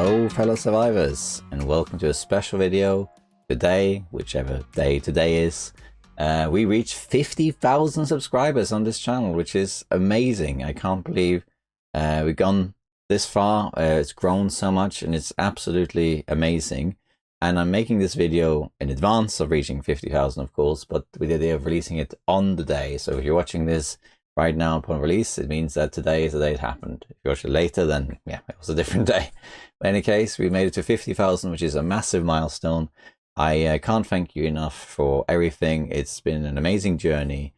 Hello fellow survivors, and welcome to a special video today, whichever day today is. We reached 50,000 subscribers on this channel, which is amazing. I can't believe we've gone this far. It's grown so much and it's absolutely amazing. And I'm making this video in advance of reaching 50,000, of course, but with the idea of releasing it on the day. So if you're watching this right now upon release, it means that today is the day it happened. If you watch it later, then yeah, it was a different day. But in any case, we made it to 50,000, which is a massive milestone. I can't thank you enough for everything. It's been an amazing journey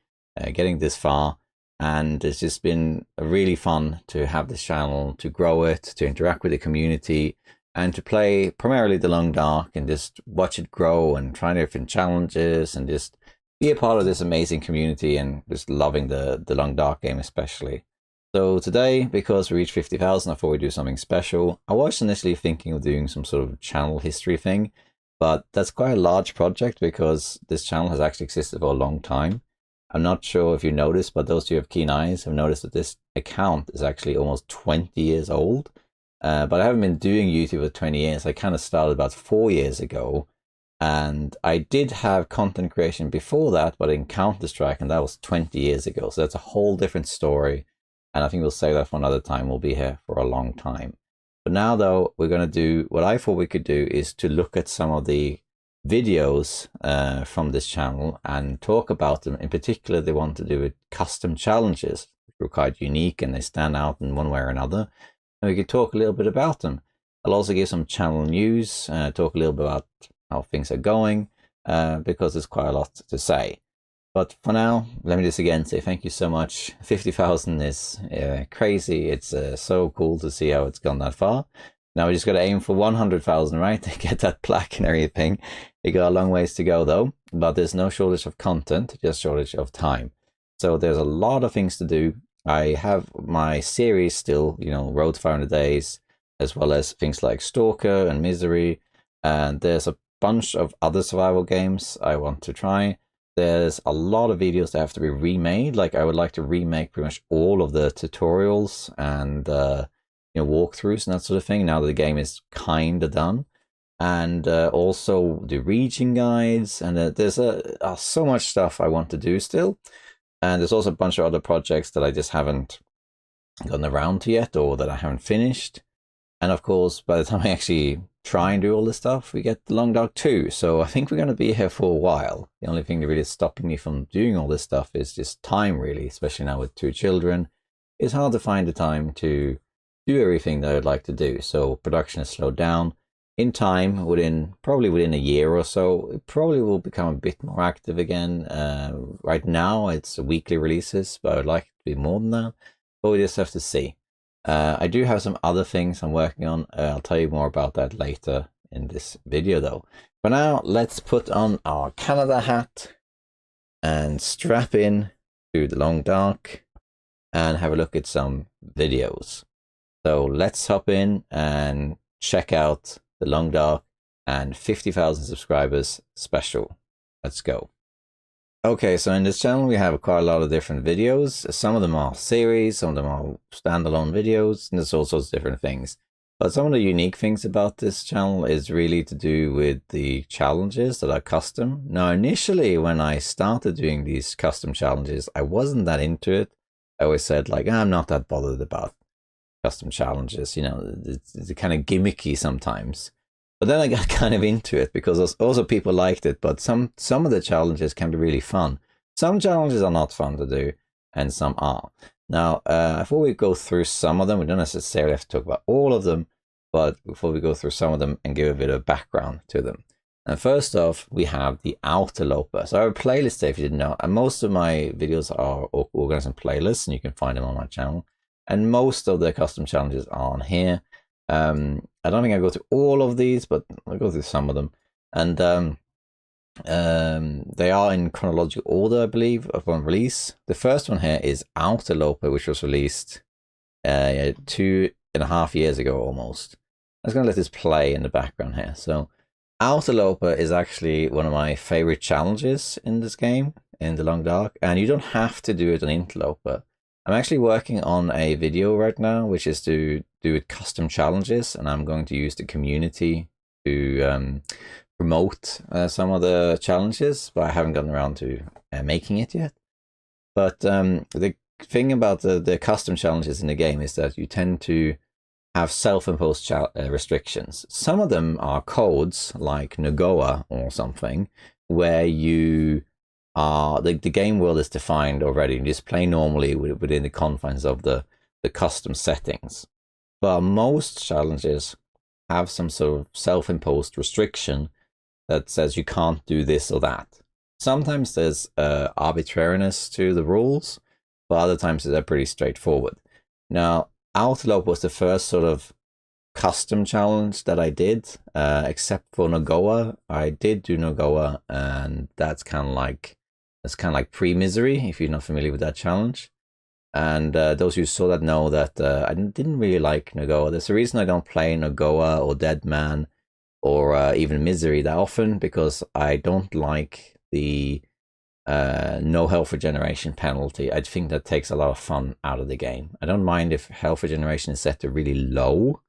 getting this far, and it's just been really fun to have this channel, to grow it, to interact with the community, and to play primarily the Long Dark and just watch it grow and try different challenges and just be a part of this amazing community and just loving the Long Dark game especially. So today, because we reached 50,000, I thought we'd do something special. I was initially thinking of doing some sort of channel history thing, but that's quite a large project because this channel has actually existed for a long time. I'm not sure if you noticed, but those who have keen eyes have noticed that this account is actually almost 20 years old. But I haven't been doing YouTube for 20 years. I kind of started about 4 years ago. And I did have content creation before that, but in Counter-Strike, and that was 20 years ago. So that's a whole different story. And I think we'll save that for another time. We'll be here for a long time. But now, though, we're going to do what I thought we could do is to look at some of the videos from this channel and talk about them. In particular, they want to do with custom challenges, which are quite unique and they stand out in one way or another. And we could talk a little bit about them. I'll also give some channel news, talk a little bit about how things are going, because there's quite a lot to say. But for now, let me just again say thank you so much. 50,000 is crazy. It's so cool to see how it's gone that far. Now we just got to aim for 100,000, right? To get that plaque and everything. We got a long ways to go though, but there's no shortage of content, just shortage of time. So there's a lot of things to do. I have my series still, you know, Road to 500 Days, as well as things like Stalker and Misery. And there's a bunch of other survival games I want to try. There's a lot of videos that have to be remade. Like I would like to remake pretty much all of the tutorials and you know, walkthroughs and that sort of thing now that the game is kind of done. And also the region guides, and there's so much stuff I want to do still. And there's also a bunch of other projects that I just haven't gotten around to yet, or that I haven't finished. And of course, by the time I actually try and do all this stuff, we get the Long Dark 2. So I think we're going to be here for a while. The only thing that really is stopping me from doing all this stuff is just time, really, especially now with 2 children. It's hard to find the time to do everything that I'd like to do. So production has slowed down. In time, probably within a year or so, it probably will become a bit more active again. Right now, it's weekly releases, but I would like it to be more than that. But we just have to see. I do have some other things I'm working on. I'll tell you more about that later in this video, though. For now, let's put on our Canada hat and strap in to the Long Dark and have a look at some videos. So let's hop in and check out the Long Dark and 50,000 subscribers special. Let's go. Okay, so in this channel we have quite a lot of different videos. Some of them are series, some of them are standalone videos, and there's all sorts of different things. But some of the unique things about this channel is really to do with the challenges that are custom. Now, initially when I started doing these custom challenges, I wasn't that into it. I always said, like, I'm not that bothered about custom challenges, you know, it's kind of gimmicky sometimes. But then I got kind of into it because also people liked it, but some of the challenges can be really fun. Some challenges are not fun to do, and some are. Now, before we go through some of them, we don't necessarily have to talk about all of them, but before we go through some of them and give a bit of background to them. And first off, we have the Outerloper. So I have a playlist there if you didn't know, and most of my videos are organized in playlists, and you can find them on my channel. And most of the custom challenges are on here. I don't think I go through all of these, but I'll go through some of them. And they are in chronological order, I believe, upon release. The first one here is Outerloper, which was released 2.5 years ago almost. I'm just going to let this play in the background here. So Outerloper is actually one of my favorite challenges in this game, in the Long Dark. And you don't have to do it on Interloper. I'm actually working on a video right now, which is to do custom challenges, and I'm going to use the community to promote some of the challenges, but I haven't gotten around to making it yet. But the thing about the custom challenges in the game is that you tend to have self-imposed restrictions. Some of them are codes, like Nagoa or something, where you are the game world is defined already. You just play normally within the confines of the custom settings. But most challenges have some sort of self-imposed restriction that says you can't do this or that. Sometimes there's arbitrariness to the rules, but other times they're pretty straightforward. Now, Outerloper was the first sort of custom challenge that I did, except for Nagoa. I did do Nagoa, and that's kind of like pre-misery, if you're not familiar with that challenge. And those who saw that know that I didn't really like Nagoa. There's a reason I don't play Nagoa or Dead Man or even Misery that often, because I don't like the no health regeneration penalty. I think that takes a lot of fun out of the game. I don't mind if health regeneration is set to really low,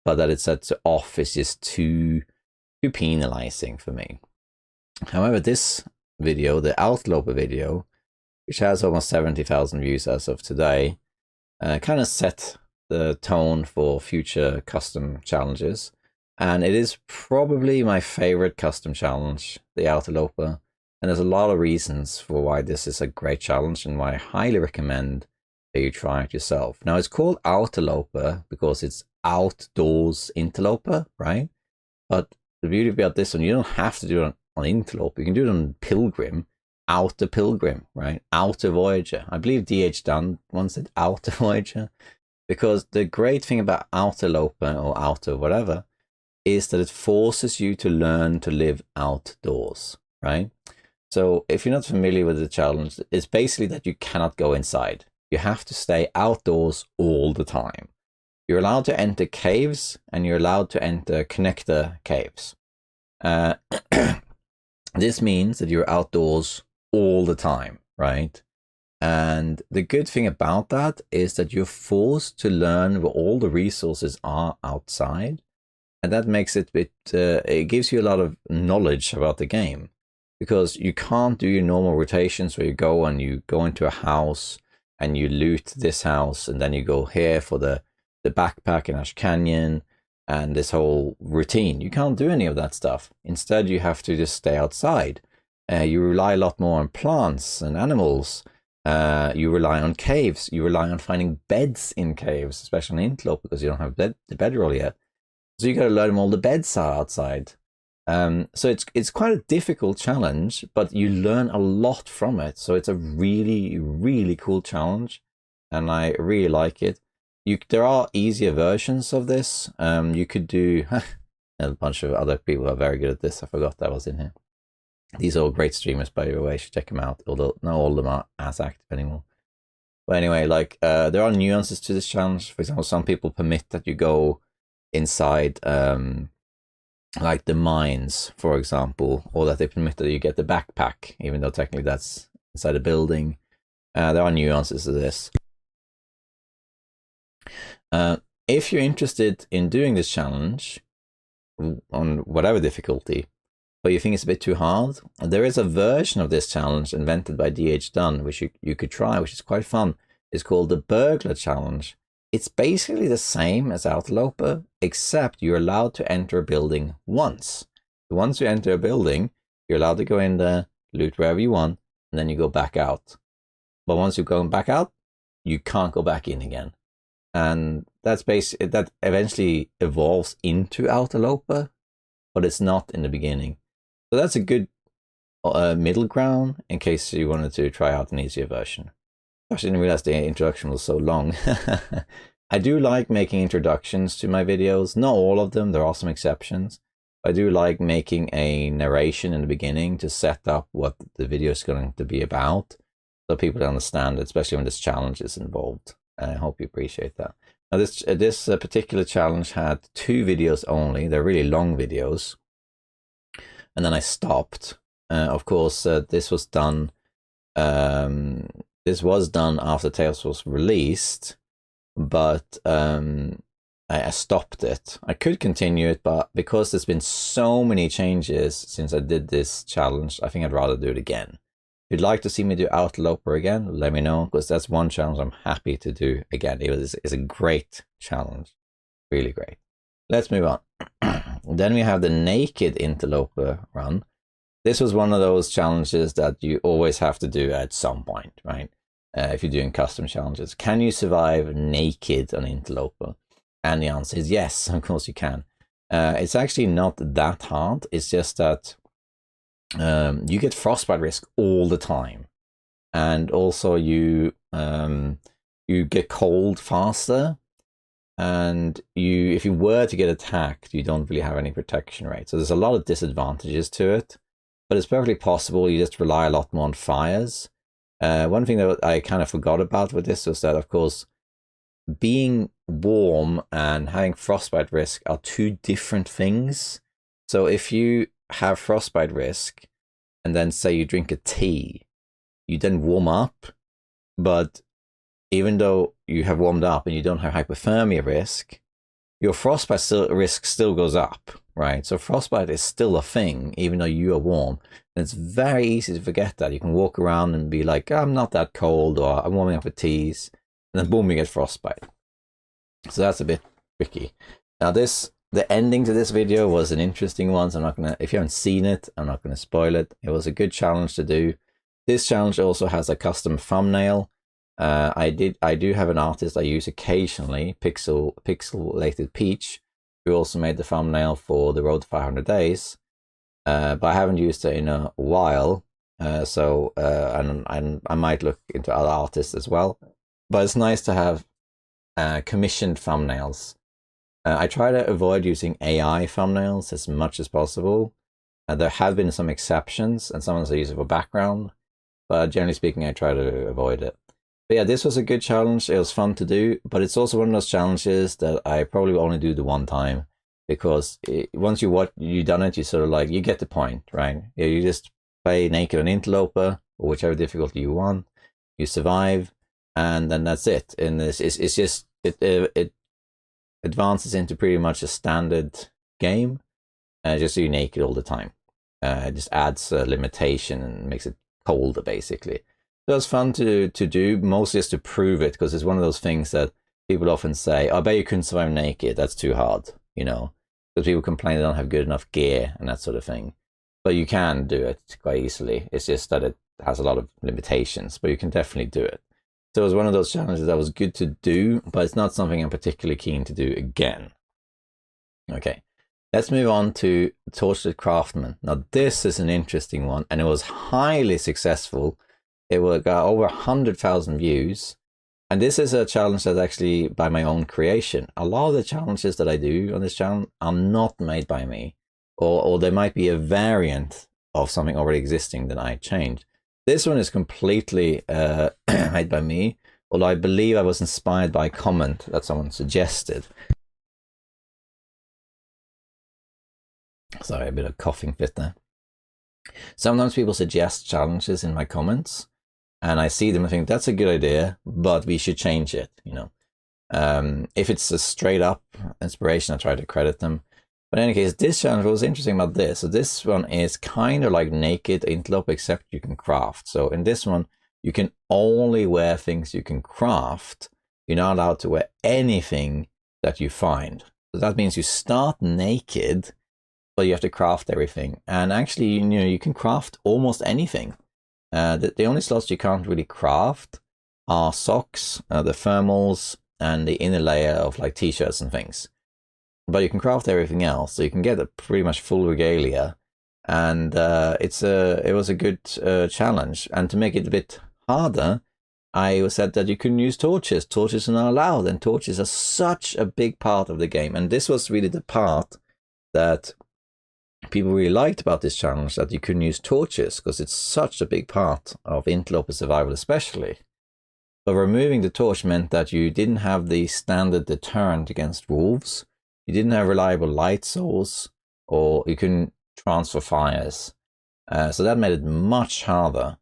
but that it's set to off is just too penalizing for me. However, this video, the Outerloper video, which has almost 70,000 views as of today, kind of set the tone for future custom challenges. And it is probably my favorite custom challenge, the Outerloper. And there's a lot of reasons for why this is a great challenge and why I highly recommend that you try it yourself. Now, it's called Outerloper because it's outdoors interloper, right? But the beauty about this one, you don't have to do it on Interloper. You can do it on Pilgrim, Outer Pilgrim, right? Outer Voyager. I believe DH Dunn once said Outer Voyager, because the great thing about Outerloper or Outer whatever is that it forces you to learn to live outdoors, right? So if you're not familiar with the challenge, it's basically that you cannot go inside. You have to stay outdoors all the time. You're allowed to enter caves, and you're allowed to enter connector caves. This means that you're outdoors all the time, right? And the good thing about that is that you're forced to learn where all the resources are outside. And that makes it it gives you a lot of knowledge about the game, because you can't do your normal rotations where you go into a house and you loot this house, and then you go here for the backpack in Ash Canyon and this whole routine. You can't do any of that stuff. Instead, you have to just stay outside. You rely a lot more on plants and animals. You rely on caves. You rely on finding beds in caves, especially in Interloper, because you don't have the bedroll yet. So you got to learn all the beds are outside. So it's quite a difficult challenge, but you learn a lot from it. So it's a really, really cool challenge, and I really like it. There are easier versions of this. You could do a bunch of other people are very good at this. I forgot that was in here. These are all great streamers, by the way. You should check them out, although not all of them are as active anymore. But anyway, like there are nuances to this challenge. For example, some people permit that you go inside like the mines, for example, or that they permit that you get the backpack, even though technically that's inside a building. There are nuances to this. If you're interested in doing this challenge on whatever difficulty, but you think it's a bit too hard, there is a version of this challenge invented by DH Dunn, which you could try, which is quite fun. It's called the Burglar Challenge. It's basically the same as Outerloper, except you're allowed to enter a building once. Once you enter a building, you're allowed to go in there, loot wherever you want, and then you go back out. But once you've gone back out, you can't go back in again. And that's basically, that eventually evolves into Outerloper, but it's not in the beginning. So that's a good middle ground in case you wanted to try out an easier version. I didn't realize the introduction was so long. I do like making introductions to my videos. Not all of them, there are some exceptions. I do like making a narration in the beginning to set up what the video is going to be about, so people understand it, especially when this challenge is involved. I hope you appreciate that. Now, this particular challenge had 2 videos only. They're really long videos. And then I stopped. Of course, this was done This was done after Tales was released, but I stopped it. I could continue it, but because there's been so many changes since I did this challenge, I think I'd rather do it again. If you'd like to see me do Outerloper again, let me know, because that's one challenge I'm happy to do again. It's a great challenge. Really great. Let's move on. Then we have the naked Interloper run. This was one of those challenges that you always have to do at some point, right? If you're doing custom challenges. Can you survive naked on Interloper? And the answer is yes, of course you can. It's actually not that hard. It's just that you get frostbite risk all the time. And also you get cold faster. And if you were to get attacked, you don't really have any protection rate. So there's a lot of disadvantages to it. But it's perfectly possible. You just rely a lot more on fires. One thing that I kind of forgot about with this was that, of course, being warm and having frostbite risk are two different things. So if you have frostbite risk and then say you drink a tea, you then warm up, but even though you have warmed up and you don't have hypothermia risk, your frostbite risk still goes up, right? So frostbite is still a thing, even though you are warm. And it's very easy to forget that. You can walk around and be like, oh, I'm not that cold, or I'm warming up with teas, and then boom, you get frostbite. So that's a bit tricky. Now the ending to this video was an interesting one, so I'm not gonna, if you haven't seen it, I'm not gonna spoil it. It was a good challenge to do. This challenge also has a custom thumbnail. I do have an artist I use occasionally, Pixelated Peach, who also made the thumbnail for the Road to 500 Days. But I haven't used it in a while, so I might look into other artists as well. But it's nice to have commissioned thumbnails. I try to avoid using AI thumbnails as much as possible. There have been some exceptions, and sometimes I use it for background, but generally speaking, I try to avoid it. But yeah, this was a good challenge. It was fun to do, but it's also one of those challenges that I probably will only do the one time, because once you've done it, you sort of like, you get the point, right? Yeah, you just play naked on Interloper, or whichever difficulty you want. You survive, and then that's it. And it's just it advances into pretty much a standard game, just so you're naked all the time. It just adds a limitation and makes it colder, basically. So it's fun to do, mostly just to prove it, because it's one of those things that people often say, oh, I bet you couldn't survive naked, that's too hard, you know, because people complain they don't have good enough gear and that sort of thing. But you can do it quite easily. It's just that it has a lot of limitations, but you can definitely do it. So it was one of those challenges that was good to do, but it's not something I'm particularly keen to do again. Okay, let's move on to Torchless Craftsman. Now this is an interesting one, and it was highly successful. It got over 100,000 views. And this is a challenge that's actually by my own creation. A lot of the challenges that I do on this channel are not made by me. Or there might be a variant of something already existing that I changed. This one is completely made by me, although I believe I was inspired by a comment that someone suggested. Sorry, a bit of coughing fit there. Sometimes people suggest challenges in my comments, and I see them and think that's a good idea, but we should change it, you know. If it's a straight up inspiration, I try to credit them. But in any case, this challenge was interesting about this. So this one is kind of like naked Interloper, except you can craft. So in this one, you can only wear things you can craft. You're not allowed to wear anything that you find. So that means you start naked, but you have to craft everything. And actually, you know, you can craft almost anything. The only slots you can't really craft are socks, the thermals, and the inner layer of like t-shirts and things. But you can craft everything else, so you can get a pretty much full regalia. And it was a good challenge. And to make it a bit harder, I said that you couldn't use torches. Torches are not allowed, and torches are such a big part of the game. And this was really the part that people really liked about this challenge, that you couldn't use torches, because it's such a big part of Interloper survival especially. But removing the torch meant that you didn't have the standard deterrent against wolves, you didn't have reliable light source, or you couldn't transfer fires. So that made it much harder.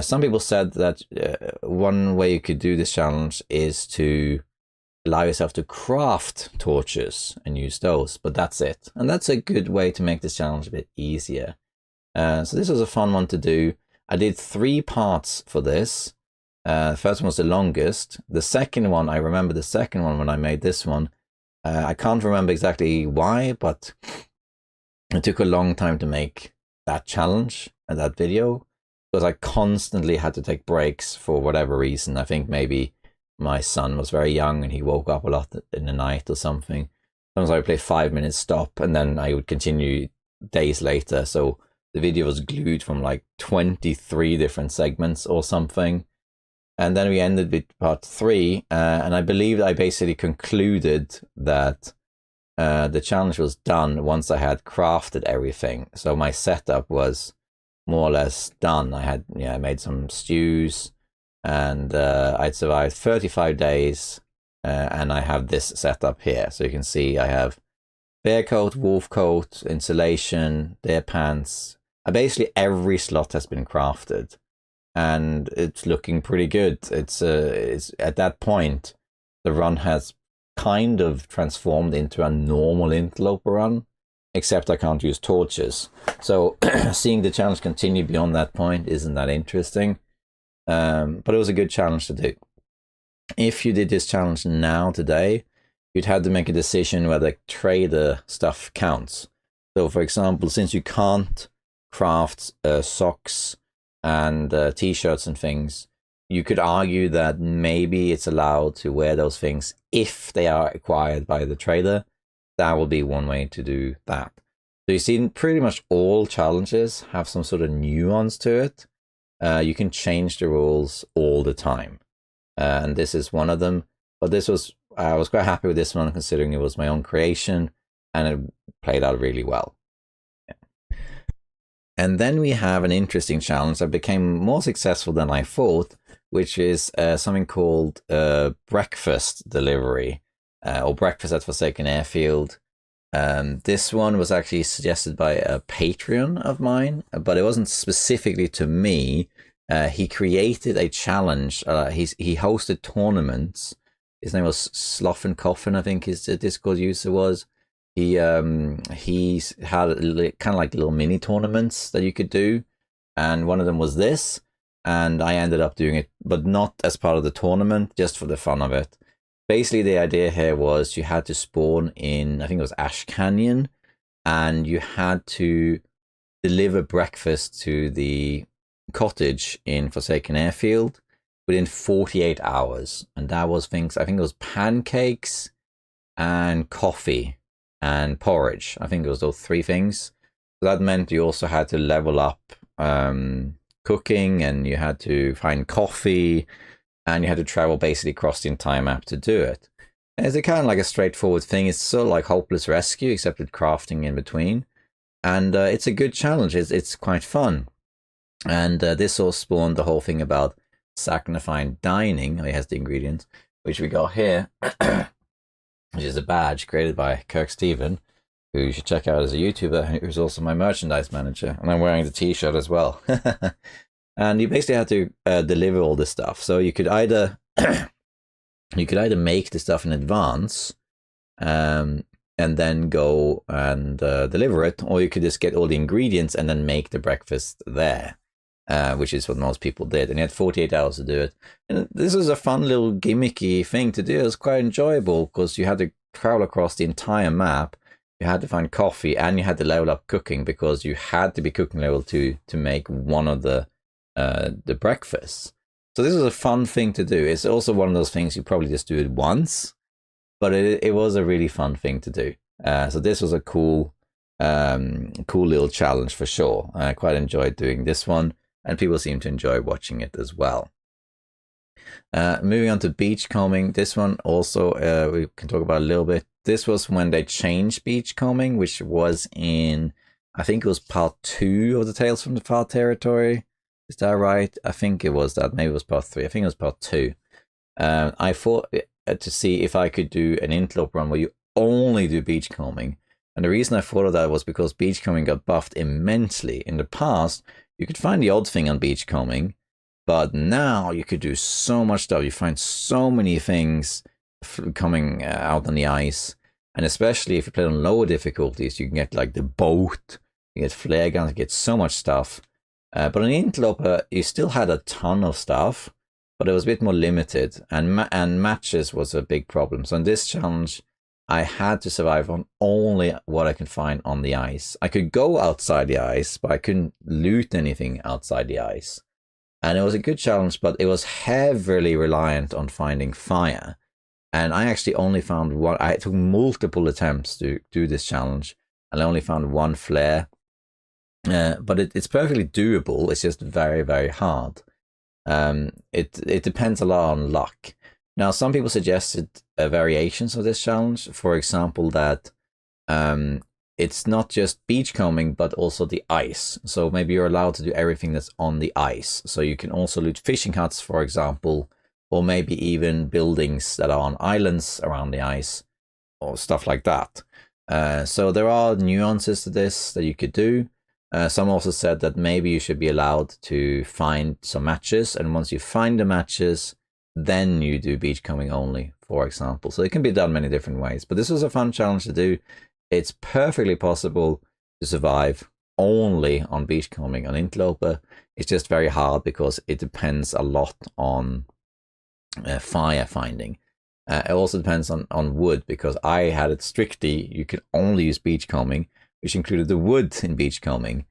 Some people said that one way you could do this challenge is to allow yourself to craft torches and use those, but that's it. And that's a good way to make this challenge a bit easier. So this was a fun one to do. I did 3 parts for this. The first one was the longest. The second one, I remember the second one when I made this one. I can't remember exactly why, but it took a long time to make that challenge and that video, because I constantly had to take breaks for whatever reason. I think maybe my son was very young and he woke up a lot in the night or something. Sometimes I would play 5 minutes stop and then I would continue days later. So the video was glued from like 23 different segments or something. And then we ended with part 3. And I believe I basically concluded that the challenge was done once I had crafted everything. So my setup was more or less done. I made some stews, and I'd survived 35 days, and I have this setup here. So you can see I have bear coat, wolf coat, insulation, deer pants. Basically every slot has been crafted, and it's looking pretty good. It's at that point, the run has kind of transformed into a normal Interloper run, except I can't use torches. So seeing the challenge continue beyond that point isn't that interesting. But it was a good challenge to do. If you did this challenge now today, you'd have to make a decision whether trader stuff counts. So for example, since you can't craft socks and t-shirts and things, you could argue that maybe it's allowed to wear those things if they are acquired by the trader. That will be one way to do that. So you see, pretty much all challenges have some sort of nuance to it. You can change the rules all the time. And this is one of them. But I was quite happy with this one, considering it was my own creation and it played out really well. Yeah. And then we have an interesting challenge that became more successful than I thought, which is something called breakfast delivery, or breakfast at Forsaken Airfield. This one was actually suggested by a Patreon of mine, but it wasn't specifically to me. He created a challenge. He hosted tournaments. His name was Sloth and Coffin, I think his Discord user was. He's had kind of like little mini tournaments that you could do, and one of them was this. And I ended up doing it, but not as part of the tournament, just for the fun of it. Basically, the idea here was you had to spawn in, I think it was Ash Canyon, and you had to deliver breakfast to the cottage in Forsaken Airfield within 48 hours. And that was things, I think it was pancakes and coffee and porridge. I think it was those 3 things. So that meant you also had to level up cooking, and you had to find coffee, and you had to travel basically across the entire map to do it. And it's a kind of like a straightforward thing. It's sort of like Hopeless Rescue, except with crafting in between. And it's a good challenge. It's quite fun. And this all spawned the whole thing about sacrificing dining. It has the ingredients, which we got here, which is a badge created by KirkSteven, who you should check out as a YouTuber, who's also my merchandise manager. And I'm wearing the t-shirt as well. And you basically had to deliver all this stuff. So you could either make the stuff in advance and then go and deliver it, or you could just get all the ingredients and then make the breakfast there, which is what most people did. And you had 48 hours to do it. And this was a fun little gimmicky thing to do. It was quite enjoyable because you had to travel across the entire map. You had to find coffee, and you had to level up cooking, because you had to be cooking level 2 to make one of the breakfasts. So this was a fun thing to do. It's also one of those things you probably just do it once, but it was a really fun thing to do. So this was a cool little challenge for sure. I quite enjoyed doing this one, and people seem to enjoy watching it as well. Moving on to beachcombing, this one also we can talk about a little bit. This was when they changed beachcombing, which was in, I think it was part 2 of the Tales from the Far Territory. Is that right? I think it was that. Maybe it was part 3. I think it was part 2. I thought to see if I could do an Interloper run where you only do beachcombing. And the reason I thought of that was because beachcombing got buffed immensely. In the past, you could find the odd thing on beachcombing, But now you could do so much stuff. You find so many things coming out on the ice. And especially if you play on lower difficulties, you can get like the boat, you get flare guns, you get so much stuff. But on Interloper, you still had a ton of stuff, but it was a bit more limited. And matches was a big problem. So in this challenge, I had to survive on only what I could find on the ice. I could go outside the ice, but I couldn't loot anything outside the ice. And it was a good challenge, but it was heavily reliant on finding fire. And I actually only found one. I took multiple attempts to do this challenge, and I only found one flare. But it's perfectly doable. It's just very, very hard. It depends a lot on luck. Now, some people suggested variations of this challenge. For example, that it's not just beachcombing, but also the ice. So maybe you're allowed to do everything that's on the ice. So you can also loot fishing huts, for example, or maybe even buildings that are on islands around the ice, or stuff like that. So there are nuances to this that you could do. Some also said that maybe you should be allowed to find some matches, and once you find the matches, then you do beachcombing only, for example. So it can be done many different ways. But this was a fun challenge to do. It's perfectly possible to survive only on beachcombing on Interloper. It's just very hard because it depends a lot on fire finding. It also depends on wood, because I had it strictly, you could only use beachcombing, which included the wood in beachcombing.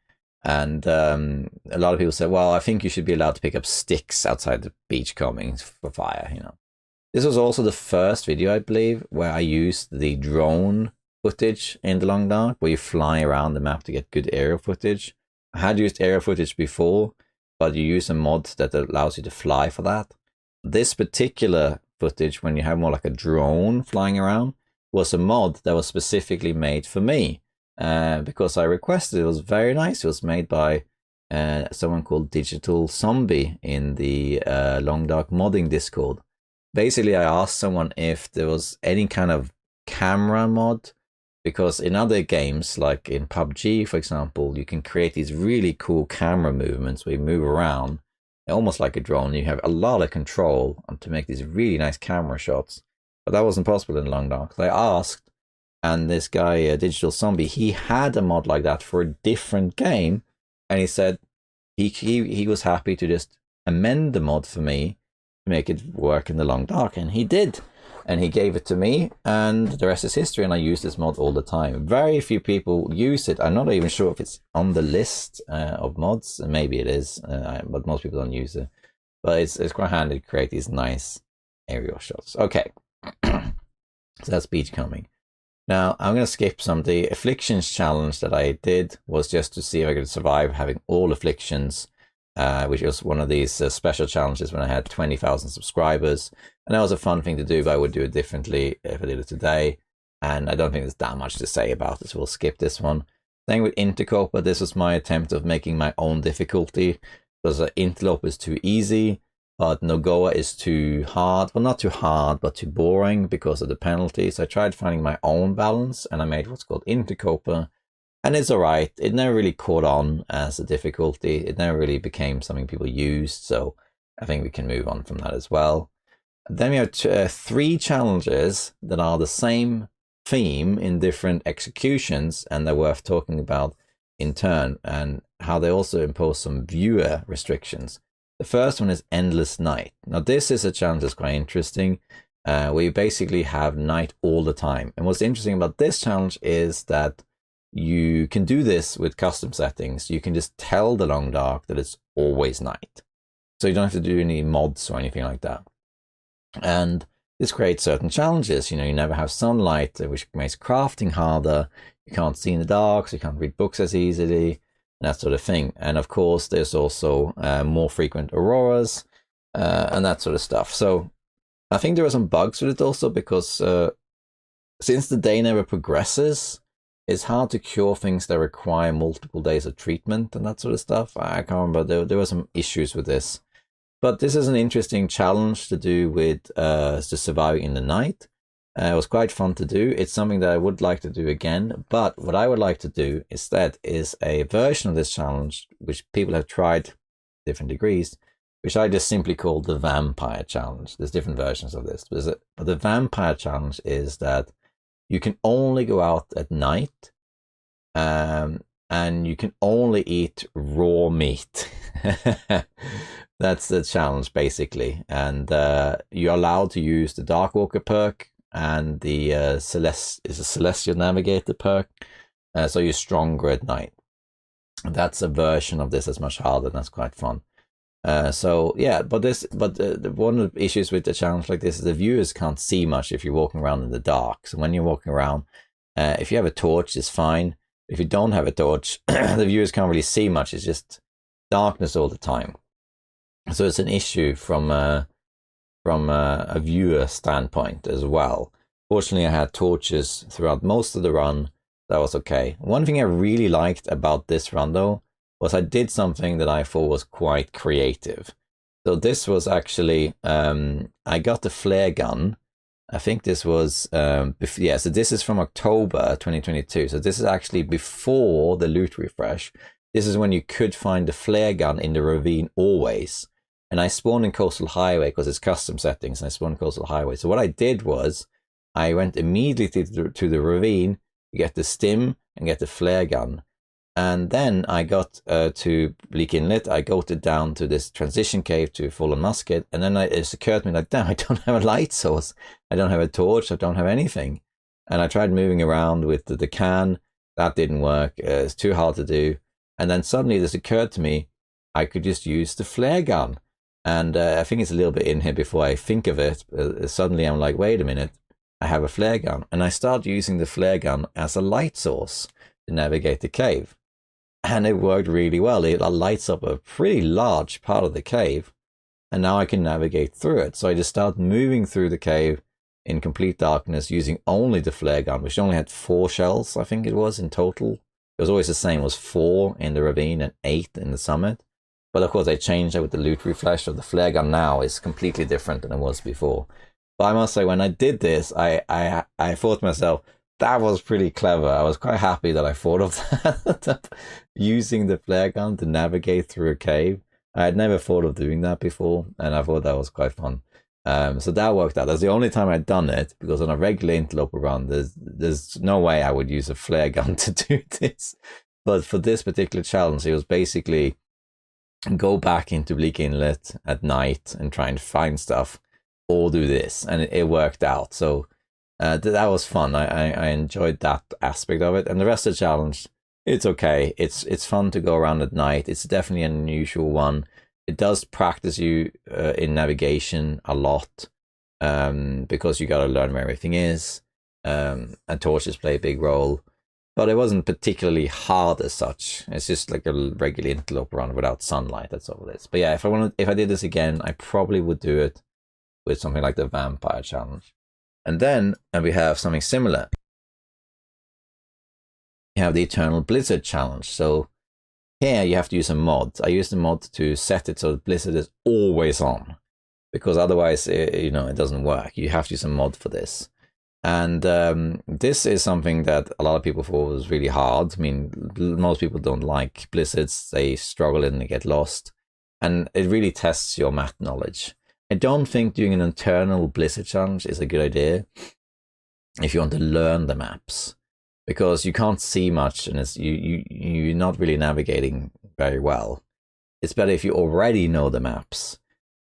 And a lot of people said, well, I think you should be allowed to pick up sticks outside the beachcombing for fire, you know. This was also the first video, I believe, where I used the drone footage in the Long Dark, where you fly around the map to get good aerial footage. I had used aerial footage before, but you use a mod that allows you to fly for that. This particular footage, when you have more like a drone flying around, was a mod that was specifically made for me. Because I requested it. It was very nice. It was made by someone called Digital Zombie in the Long Dark modding Discord. Basically, I asked someone if there was any kind of camera mod, because in other games, like in PUBG, for example, you can create these really cool camera movements where you move around, almost like a drone. You have a lot of control to make these really nice camera shots. But that wasn't possible in Long Dark. So I asked, and this guy, Digital Zombie, he had a mod like that for a different game, and he said he was happy to just amend the mod for me to make it work in the Long Dark, and he did. And he gave it to me, and the rest is history, and I use this mod all the time. Very few people use it. I'm not even sure if it's on the list of mods. Maybe it is, but most people don't use it. But it's quite handy to create these nice aerial shots. Okay, so that's beachcombing. Now, I'm going to skip some. The afflictions challenge that I did was just to see if I could survive having all afflictions, which was one of these special challenges when I had 20,000 subscribers. And that was a fun thing to do, but I would do it differently if I did it today. And I don't think there's that much to say about it, so we'll skip this one. Same with Interloper. This was my attempt of making my own difficulty, because Interloper is too easy, but Nogoa is too hard. Well, not too hard, but too boring because of the penalties. I tried finding my own balance, and I made what's called Interloper, and it's all right. It never really caught on as a difficulty. It never really became something people used, so I think we can move on from that as well. Then we have 3 challenges that are the same theme in different executions, and they're worth talking about in turn, and how they also impose some viewer restrictions. The first one is Endless Night. Now, this is a challenge that's quite interesting, where you basically have night all the time. And what's interesting about this challenge is that you can do this with custom settings. You can just tell the Long Dark that it's always night. So you don't have to do any mods or anything like that. And this creates certain challenges. You know, you never have sunlight, which makes crafting harder. You can't see in the dark, so you can't read books as easily, that sort of thing. And of course, there's also more frequent auroras and that sort of stuff. So I think there are some bugs with it also, because since the day never progresses, it's hard to cure things that require multiple days of treatment and that sort of stuff. I can't remember. There were some issues with this. But this is an interesting challenge to do with just surviving in the night. It was quite fun to do. It's something that I would like to do again. But what I would like to do instead is a version of this challenge, which people have tried different degrees, which I just simply call the Vampire Challenge. There's different versions of this, but the Vampire Challenge is that you can only go out at night, and you can only eat raw meat. That's the challenge, basically. And you're allowed to use the Darkwalker perk and the Celestial Navigator perk, so you're stronger at night. That's a version of this that's much harder, and that's quite fun. So yeah, but one of the issues with the challenge like this is the viewers can't see much if you're walking around in the dark. So when you're walking around, if you have a torch, it's fine. If you don't have a torch, the viewers can't really see much. It's just darkness all the time. So it's an issue from a viewer standpoint as well. Fortunately, I had torches throughout most of the run. That was okay. One thing I really liked about this run, though, was I did something that I thought was quite creative. So this was actually, I got the flare gun. I think this was, so this is from October 2022. So this is actually before the loot refresh. This is when you could find the flare gun in the ravine always. And I spawned in Coastal Highway because it's custom settings, and I spawned in Coastal Highway. So what I did was I went immediately to the ravine to get the stim and get the flare gun. And then I got to Bleak Inlet. I goated down to this transition cave to Fallen Musket. And then it occurred to me like, damn, I don't have a light source. I don't have a torch. I don't have anything. And I tried moving around with the can. That didn't work. It's too hard to do. And then suddenly this occurred to me, I could just use the flare gun. And I think it's a little bit in here before I think of it. Suddenly I'm like, wait a minute, I have a flare gun. And I start using the flare gun as a light source to navigate the cave. And it worked really well. It lights up a pretty large part of the cave. And now I can navigate through it. So I just start moving through the cave in complete darkness using only the flare gun, which only had 4 shells, I think it was, in total. It was always the same. It was 4 in the ravine and 8 in the summit. But of course, they changed it with the loot refresh. So the flare gun now is completely different than it was before. But I must say, when I did this, I thought to myself, that was pretty clever. I was quite happy that I thought of that, using the flare gun to navigate through a cave. I had never thought of doing that before, and I thought that was quite fun. So that worked out. That's the only time I'd done it, because on a regular Interloper run, there's no way I would use a flare gun to do this. But for this particular challenge, it was basically go back into Bleak Inlet at night and try and find stuff, or do this, and it worked out. So that was fun. I enjoyed that aspect of it, and the rest of the challenge, it's okay. It's fun to go around at night. It's definitely an unusual one. It does practice you in navigation a lot, because you got to learn where everything is, and torches play a big role. But it wasn't particularly hard as such. It's just like a regular Interloper run without sunlight. That's all it is. But yeah, if I did this again, I probably would do it with something like the Vampire Challenge. And then we have something similar. You have the Eternal Blizzard Challenge. So here you have to use a mod. I used a mod to set it so that Blizzard is always on, because otherwise, it doesn't work. You have to use a mod for this. And this is something that a lot of people thought was really hard. I mean, most people don't like blizzards. They struggle and they get lost. And it really tests your map knowledge. I don't think doing an internal blizzard challenge is a good idea if you want to learn the maps, because you can't see much and you're not really navigating very well. It's better if you already know the maps.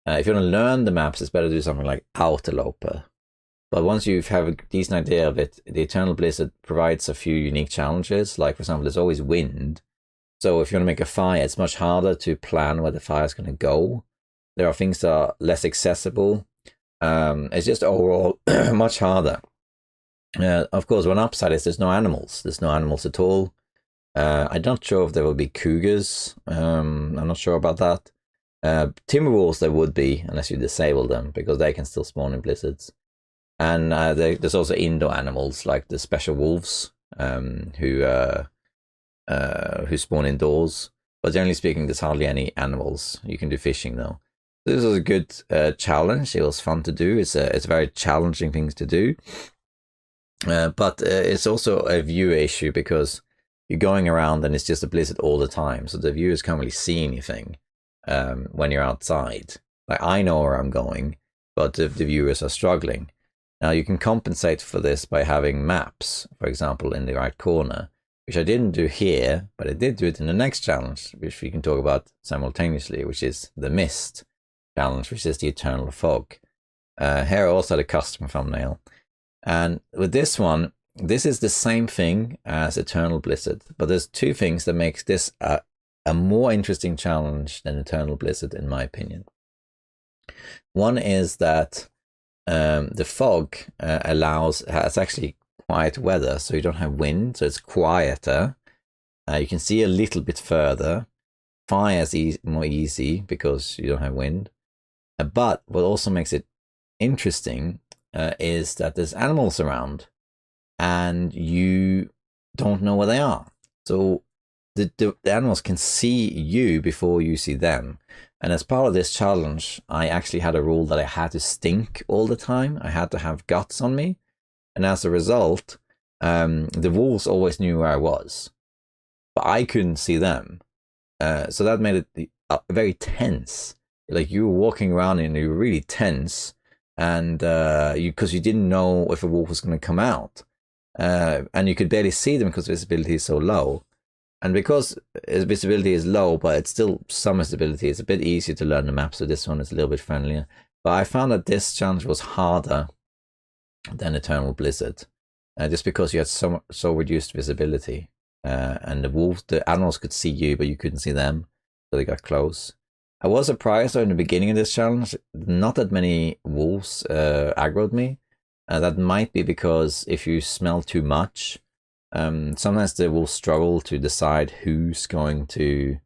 If you want to learn the maps, it's better to do something like Outerloper. But once you have a decent idea of it, the Eternal Blizzard provides a few unique challenges. Like, for example, there's always wind. So if you want to make a fire, it's much harder to plan where the fire is going to go. There are things that are less accessible. It's just overall much harder. Of course, one upside is there's no animals. There's no animals at all. I'm not sure if there will be cougars. I'm not sure about that. Timberwolves there would be, unless you disable them, because they can still spawn in blizzards. And there's also indoor animals like the special wolves who spawn indoors. But generally speaking, there's hardly any animals. You can do fishing though. This was a good challenge. It was fun to do. It's a very challenging thing to do. But it's also a viewer issue, because you're going around and it's just a blizzard all the time. So the viewers can't really see anything. when you're outside. Like, I know where I'm going, but the viewers are struggling. Now, you can compensate for this by having maps, for example, in the right corner, which I didn't do here, but I did do it in the next challenge, which we can talk about simultaneously, which is the Mist challenge, which is the Eternal Fog. Here I also had a custom thumbnail. And with this one, this is the same thing as Eternal Blizzard, but there's two things that makes this a more interesting challenge than Eternal Blizzard, in my opinion. One is that the fog has actually quiet weather, so you don't have wind, so it's quieter. You can see a little bit further. Fire is more easy because you don't have wind. But what also makes it interesting is that there's animals around and you don't know where they are. So the animals can see you before you see them. And as part of this challenge, I actually had a rule that I had to stink all the time. I had to have guts on me. And as a result, the wolves always knew where I was, but I couldn't see them. So that made it very tense. Like, you were walking around and you were really tense, and because you didn't know if a wolf was going to come out, and you could barely see them because visibility is so low. And because visibility is low, but it's still some visibility, it's a bit easier to learn the map, so this one is a little bit friendlier. But I found that this challenge was harder than Eternal Blizzard, just because you had so reduced visibility, and the animals could see you, but you couldn't see them, so they got close. I was surprised though in the beginning of this challenge, not that many wolves aggroed me. That might be because if you smell too much, sometimes they will struggle to decide who's going to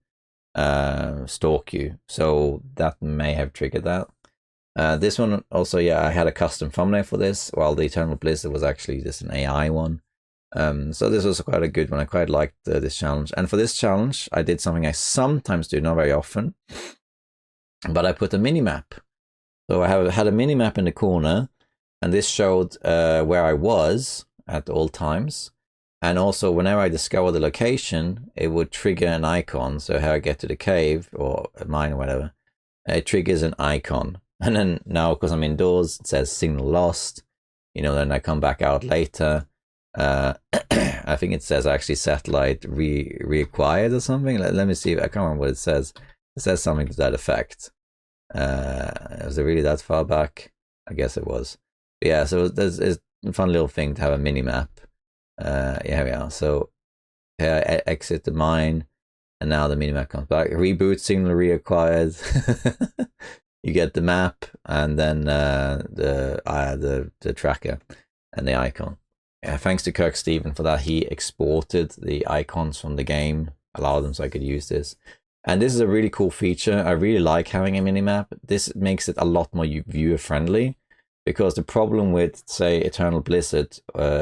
stalk you. So that may have triggered that. This one also, yeah, I had a custom thumbnail for this, while the Eternal Blizzard was actually just an AI one. So this was quite a good one. I quite liked this challenge. And for this challenge, I did something I sometimes do, not very often, but I put a mini-map. So I had a mini-map in the corner, and this showed where I was at all times. And also, whenever I discover the location, it would trigger an icon. So how I get to the cave, or mine or whatever, it triggers an icon. And then now, because I'm indoors, it says signal lost. You know, then I come back out later. I think it says actually satellite reacquired or something. Let me see. I can't remember what it says. It says something to that effect. Was it really that far back? I guess it was. But yeah, so it's a fun little thing to have a mini map. Yeah, we are. So here I exit the mine, and now the mini map comes back. Reboot signal reacquired. You get the map, and then the tracker and the icon. Thanks to KirkSteven for that. He exported the icons from the game, allowed them so I could use this. And this is a really cool feature. I really like having a minimap. This makes it a lot more viewer friendly, because the problem with, say, Eternal Blizzard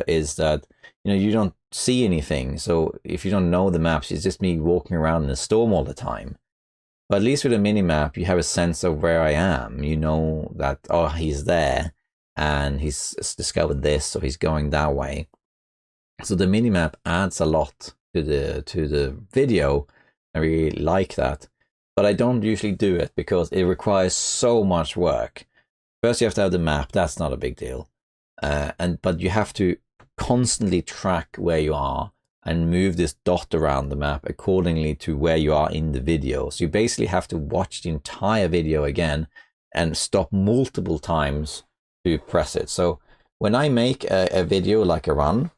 is that, you know, you don't see anything. So if you don't know the maps, it's just me walking around in a storm all the time. But at least with a minimap, you have a sense of where I am. You know that, oh, he's there, and he's discovered this, so he's going that way. So the minimap adds a lot to the video. I really like that, but I don't usually do it because it requires so much work. First, you have to have the map. That's not a big deal, but you have to constantly track where you are and move this dot around the map accordingly to where you are in the video. So you basically have to watch the entire video again and stop multiple times to press it. So when I make a video like a run,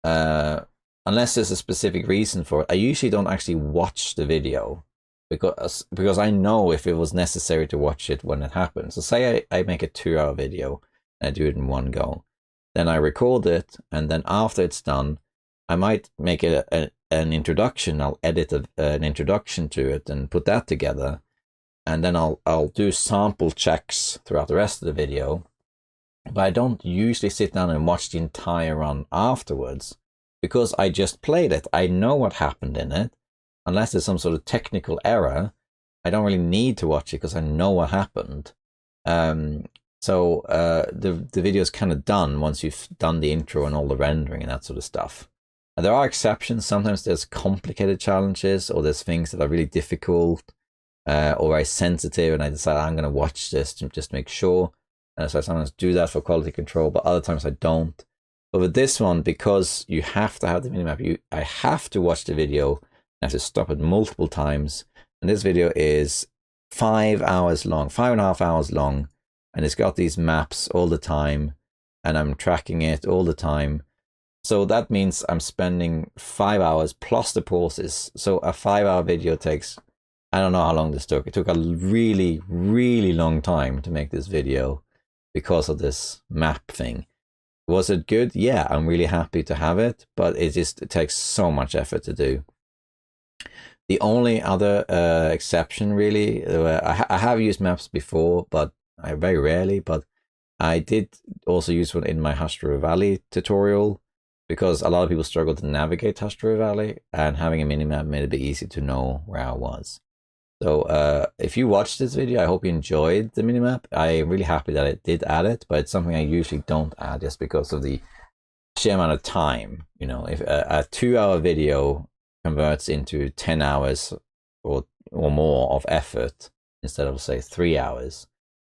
unless there's a specific reason for it, I usually don't actually watch the video because I know if it was necessary to watch it when it happens. So say I make a 2-hour video and I do it in one go. Then I record it, and then after it's done, I might make it an introduction. I'll edit an introduction to it and put that together. And then I'll do sample checks throughout the rest of the video. But I don't usually sit down and watch the entire run afterwards, because I just played it. I know what happened in it. Unless there's some sort of technical error, I don't really need to watch it because I know what happened. So the video is kind of done once you've done the intro and all the rendering and that sort of stuff. And there are exceptions. Sometimes there's complicated challenges, or there's things that are really difficult. or very sensitive, and I decide I'm going to watch this to just make sure. And so I sometimes do that for quality control, but other times I don't. But with this one, because you have to have the minimap, I have to watch the video. I have to stop it multiple times. And this video is 5 hours long, 5.5 hours long. And it's got these maps all the time. And I'm tracking it all the time. So that means I'm spending 5 hours plus the pauses. So a 5-hour video takes, I don't know how long this took. It took a really, really long time to make this video because of this map thing. Was it good? Yeah, I'm really happy to have it, but it takes so much effort to do. The only other exception really, I have used maps before, but very rarely, but I did also use one in my Hushed River Valley tutorial, because a lot of people struggle to navigate Hushed River Valley, and having a minimap made it a bit easy to know where I was. So if you watched this video, I hope you enjoyed the minimap. I'm really happy that I did add it, but it's something I usually don't add just because of the sheer amount of time. You know, if a 2-hour video converts into 10 hours or more of effort instead of, say, 3 hours,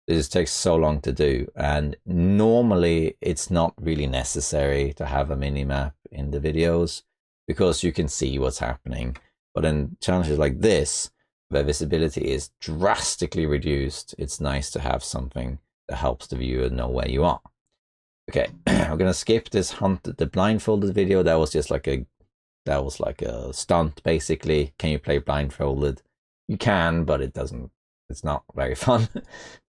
it just takes so long to do. And normally it's not really necessary to have a minimap in the videos because you can see what's happening. But in challenges like this, where visibility is drastically reduced, it's nice to have something that helps the viewer know where you are. Okay, I'm gonna skip this the blindfolded video. That was just like a stunt, basically. Can you play blindfolded? You can, but it's not very fun.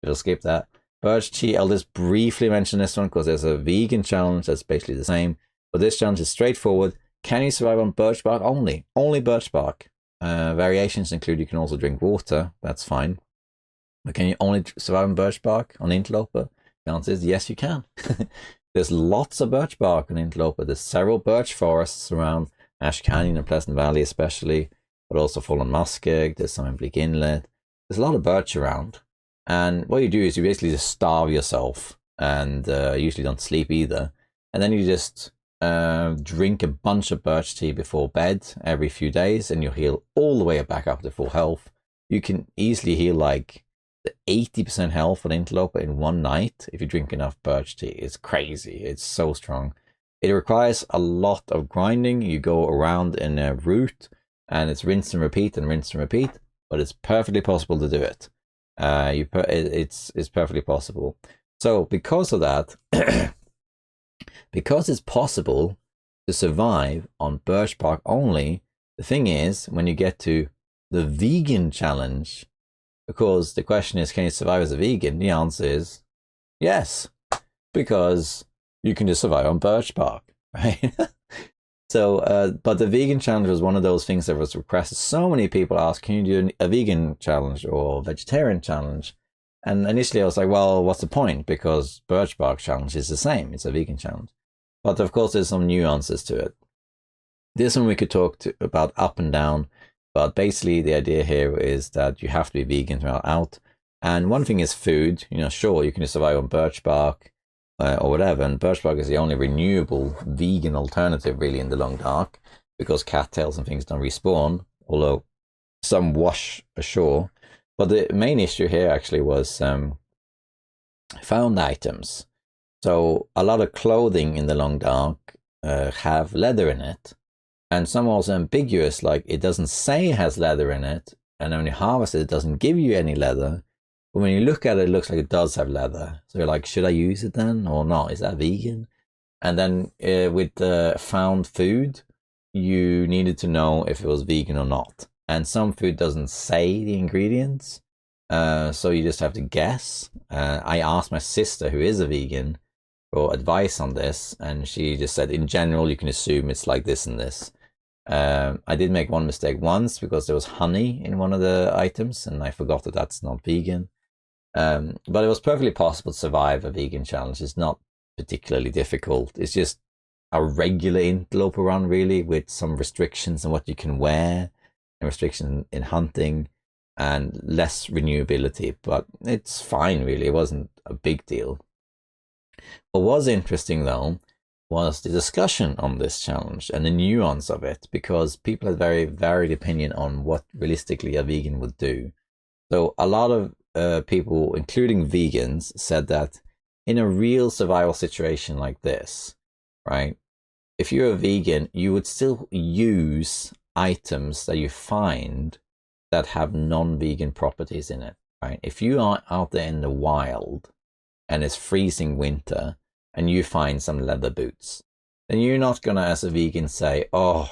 We'll skip that. Birch tea, I'll just briefly mention this one because there's a vegan challenge that's basically the same, but this challenge is straightforward. Can you survive on birch bark only? Only birch bark. Variations include you can also drink water, that's fine. But can you only survive on birch bark on Interloper? The answer is yes, you can. There's lots of birch bark on Interloper. There's several birch forests around Ash Canyon and Pleasant Valley especially, but also Fallen Muskeg, there's some in Bleak Inlet. There's a lot of birch around. And what you do is you basically just starve yourself, and usually don't sleep either. And then you just drink a bunch of birch tea before bed every few days, and you'll heal all the way back up to full health. You can easily heal like the 80% health on Interloper in one night if you drink enough birch tea. It's crazy. It's so strong. It requires a lot of grinding. You go around in a route, and it's rinse and repeat and rinse and repeat, but it's perfectly possible to do it. It's perfectly possible. So because of that, because it's possible to survive on birch bark only, the thing is, when you get to the vegan challenge, because the question is, can you survive as a vegan? The answer is yes, because you can just survive on birch bark, right? So, but the vegan challenge was one of those things that was requested. So many people asked, can you do a vegan challenge or vegetarian challenge? And initially I was like, well, what's the point? Because birch bark challenge is the same. It's a vegan challenge. But of course, there's some nuances to it. This one we could talk about up and down. But basically, the idea here is that you have to be vegan throughout. And one thing is food. You know, sure, you can survive on birch bark or whatever. And birch bark is the only renewable vegan alternative, really, in the long dark, because cattails and things don't respawn, although some wash ashore. But the main issue here actually was found items. So a lot of clothing in the long dark have leather in it. And some are also ambiguous, like it doesn't say it has leather in it, and when you harvest it, it doesn't give you any leather. But when you look at it, it looks like it does have leather. So you're like, should I use it then or not? Is that vegan? And then with the found food, you needed to know if it was vegan or not. And some food doesn't say the ingredients, so you just have to guess. I asked my sister, who is a vegan, for advice on this, and she just said, in general, you can assume it's like this and this. I did make one mistake once because there was honey in one of the items, and I forgot that that's not vegan. But it was perfectly possible to survive a vegan challenge. It's not particularly difficult. It's just a regular Interloper run, really, with some restrictions on what you can wear, and restriction in hunting, and less renewability. But it's fine, really. It wasn't a big deal. What was interesting, though, was the discussion on this challenge and the nuance of it, because people had very varied opinion on what realistically a vegan would do. So a lot of people, including vegans, said that in a real survival situation like this, right, if you're a vegan, you would still use items that you find that have non-vegan properties in it, right? If you are out there in the wild and it's freezing winter and you find some leather boots, then you're not gonna, as a vegan, say, oh,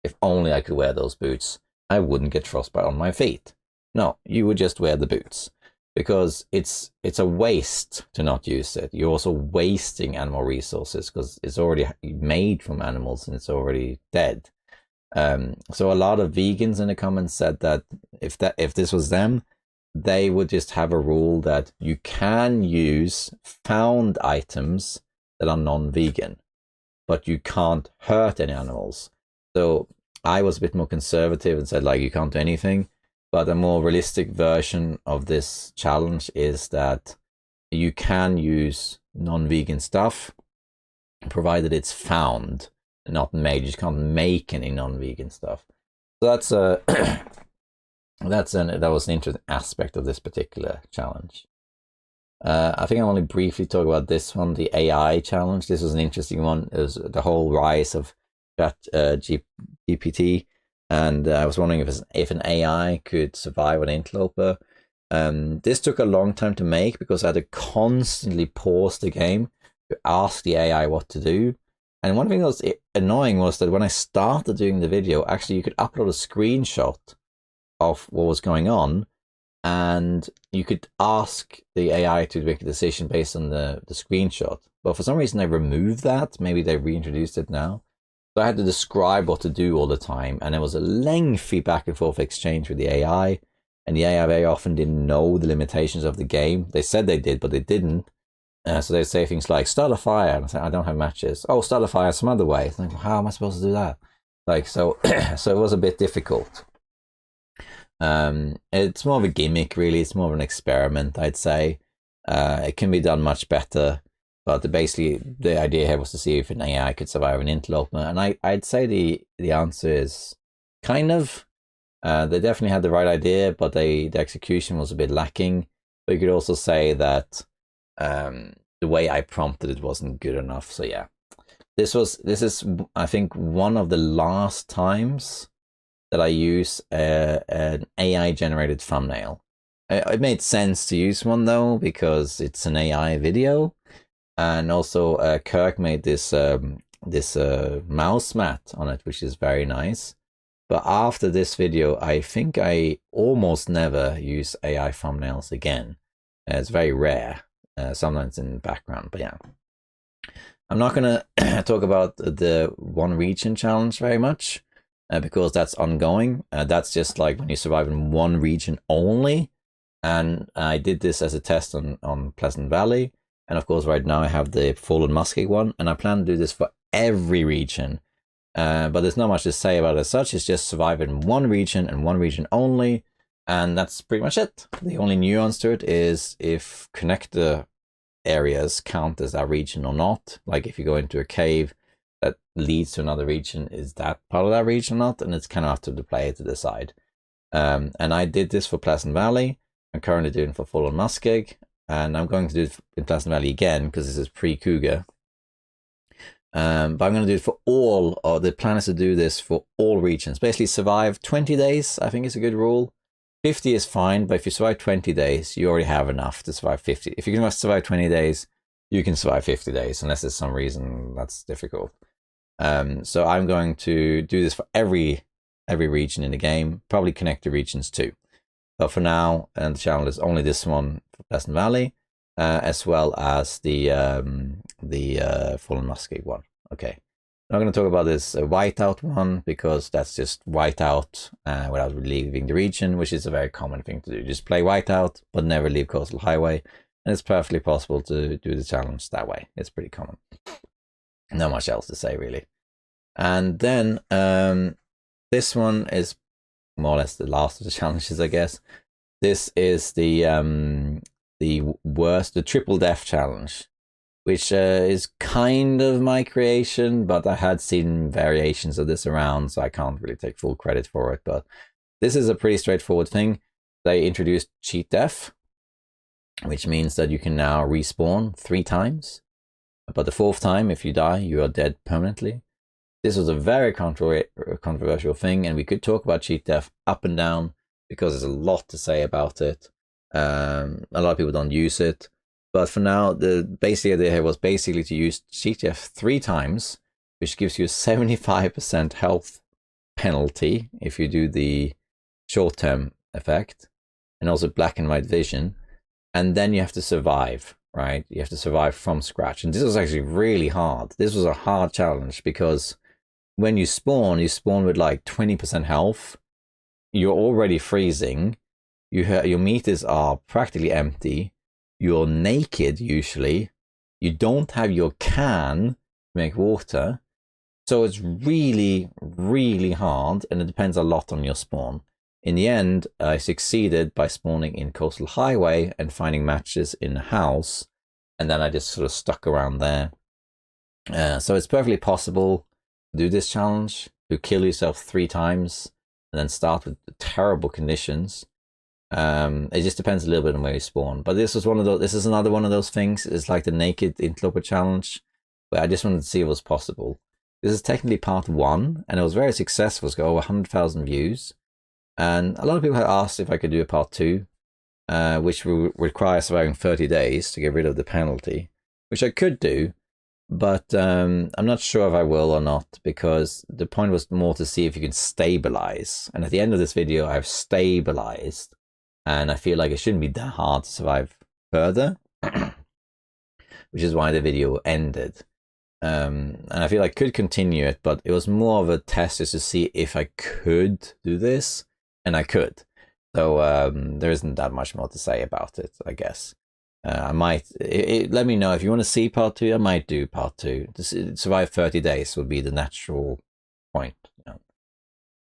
if only I could wear those boots, I wouldn't get frostbite on my feet. No, you would just wear the boots, because it's a waste to not use it. You're also wasting animal resources because it's already made from animals and it's already dead. So a lot of vegans in the comments said that if this was them, they would just have a rule that you can use found items that are non-vegan, but you can't hurt any animals. So I was a bit more conservative and said, like, you can't do anything. But a more realistic version of this challenge is that you can use non-vegan stuff, provided it's found, not made. You just can't make any non-vegan stuff. So that's that was an interesting aspect of this particular challenge. I think I'll only briefly talk about this one, the AI challenge. This was an interesting one. It was the whole rise of GPT. And I was wondering if an AI could survive an Interloper. This took a long time to make because I had to constantly pause the game to ask the AI what to do. And one thing that was annoying was that when I started doing the video, actually you could upload a screenshot of what was going on, and you could ask the AI to make a decision based on the screenshot. But for some reason they removed that. Maybe they reintroduced it now. So I had to describe what to do all the time, and it was a lengthy back and forth exchange with the AI, and the AI very often didn't know the limitations of the game. They said they did, but they didn't. So they'd say things like, start a fire, and I said, I don't have matches. Oh, start a fire some other way. It's like, how am I supposed to do that? Like, so so it was a bit difficult. It's more of a gimmick, really. It's more of an experiment, I'd say. It can be done much better. But basically, the idea here was to see if an AI could survive an interloper, and I'd say the answer is kind of. They definitely had the right idea, but the execution was a bit lacking. But you could also say that the way I prompted it wasn't good enough. So yeah, this is I think one of the last times that I use an AI generated thumbnail. It made sense to use one though because it's an AI video. And also, Kirk made this mouse mat on it, which is very nice. But after this video, I think I almost never use AI thumbnails again. It's very rare, sometimes in the background. But yeah, I'm not going to talk about the one region challenge very much because that's ongoing. That's just like when you survive in one region only. And I did this as a test on Pleasant Valley. And of course, right now I have the Fallen Muskeg one, and I plan to do this for every region. But there's not much to say about it as such. It's just survive in one region and one region only. And that's pretty much it. The only nuance to it is if connector areas count as that region or not. Like if you go into a cave that leads to another region, is that part of that region or not? And it's kind of up to the player to decide. And I did this for Pleasant Valley. I'm currently doing it for Fallen Muskeg. And I'm going to do it in Pleasant Valley again because this is pre-Cougar. But I'm going to do it for all, or the plan is to do this for all regions. Basically survive 20 days, I think is a good rule. 50 is fine, but if you survive 20 days, you already have enough to survive 50. If you can survive 20 days, you can survive 50 days, unless there's some reason that's difficult. So I'm going to do this for every region in the game, probably connect the regions too. But for now, and the channel is only this one for Pleasant Valley, as well as the Fallen Muskeg one. Okay, I'm not going to talk about this whiteout one because that's just whiteout without leaving the region, which is a very common thing to do. Just play whiteout, but never leave Coastal Highway, and it's perfectly possible to do the challenge that way. It's pretty common. Not much else to say really. And then this one is more or less the last of the challenges, I guess. This is the triple death challenge, which is kind of my creation, but I had seen variations of this around, so I can't really take full credit for it. But this is a pretty straightforward thing. they introduced cheat death, which means that you can now respawn 3 times. But the 4th time, if you die, you are dead permanently. This was a very controversial thing, and we could talk about cheat death up and down because there's a lot to say about it. A lot of people don't use it. But for now, the basic idea here was basically to use cheat death 3 times, which gives you a 75% health penalty if you do the short-term effect, and also black and white vision. And then you have to survive, right? You have to survive from scratch. And this was actually really hard. This was a hard challenge because when you spawn with like 20% health. You're already freezing. Your meters are practically empty. You're naked usually. You don't have your can to make water. So it's really, really hard, and it depends a lot on your spawn. In the end, I succeeded by spawning in Coastal Highway and finding matches in the house, and then I just sort of stuck around there. So it's perfectly possible to do this challenge, to kill yourself 3 times, and then start with terrible conditions. It just depends a little bit on where you spawn. But this is another one of those things. It's like the naked Interloper challenge, where I just wanted to see if it was possible. This is technically part 1, and it was very successful. It's got over 100,000 views. And a lot of people have asked if I could do a part 2, which will require surviving 30 days to get rid of the penalty, which I could do, but I'm not sure if I will or not, because the point was more to see if you can stabilize. And at the end of this video, I've stabilized, and I feel like it shouldn't be that hard to survive further, which is why the video ended. And I feel I could continue it, but it was more of a test just to see if I could do this, and I could. So there isn't that much more to say about it, I guess. I might, let me know if you want to see part 2. I might do part 2. To survive 30 days would be the natural point.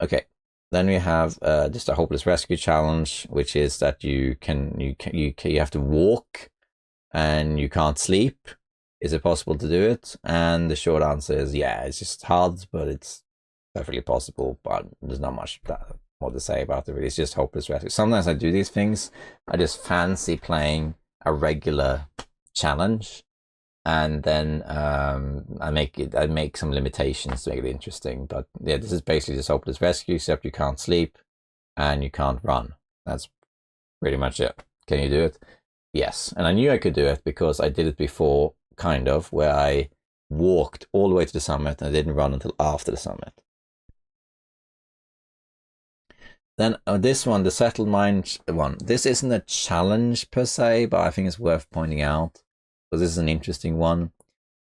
Okay, then we have just a Hopeless Rescue challenge, which is that you have to walk and you can't sleep. Is it possible to do it? And the short answer is yeah. It's just hard, but it's perfectly possible. But there's not much more to say about it. Really. It's just Hopeless Rescue. Sometimes I do these things. I just fancy playing a regular challenge, and then I make some limitations to make it interesting. But yeah, this is basically just Hopeless Rescue, except you can't sleep and you can't run. That's pretty much it. Can you do it? Yes. And I knew I could do it because I did it before, kind of, where I walked all the way to the summit and I didn't run until after the summit. Then this one, the Settled Mind one, this isn't a challenge per se, but I think it's worth pointing out because this is an interesting one.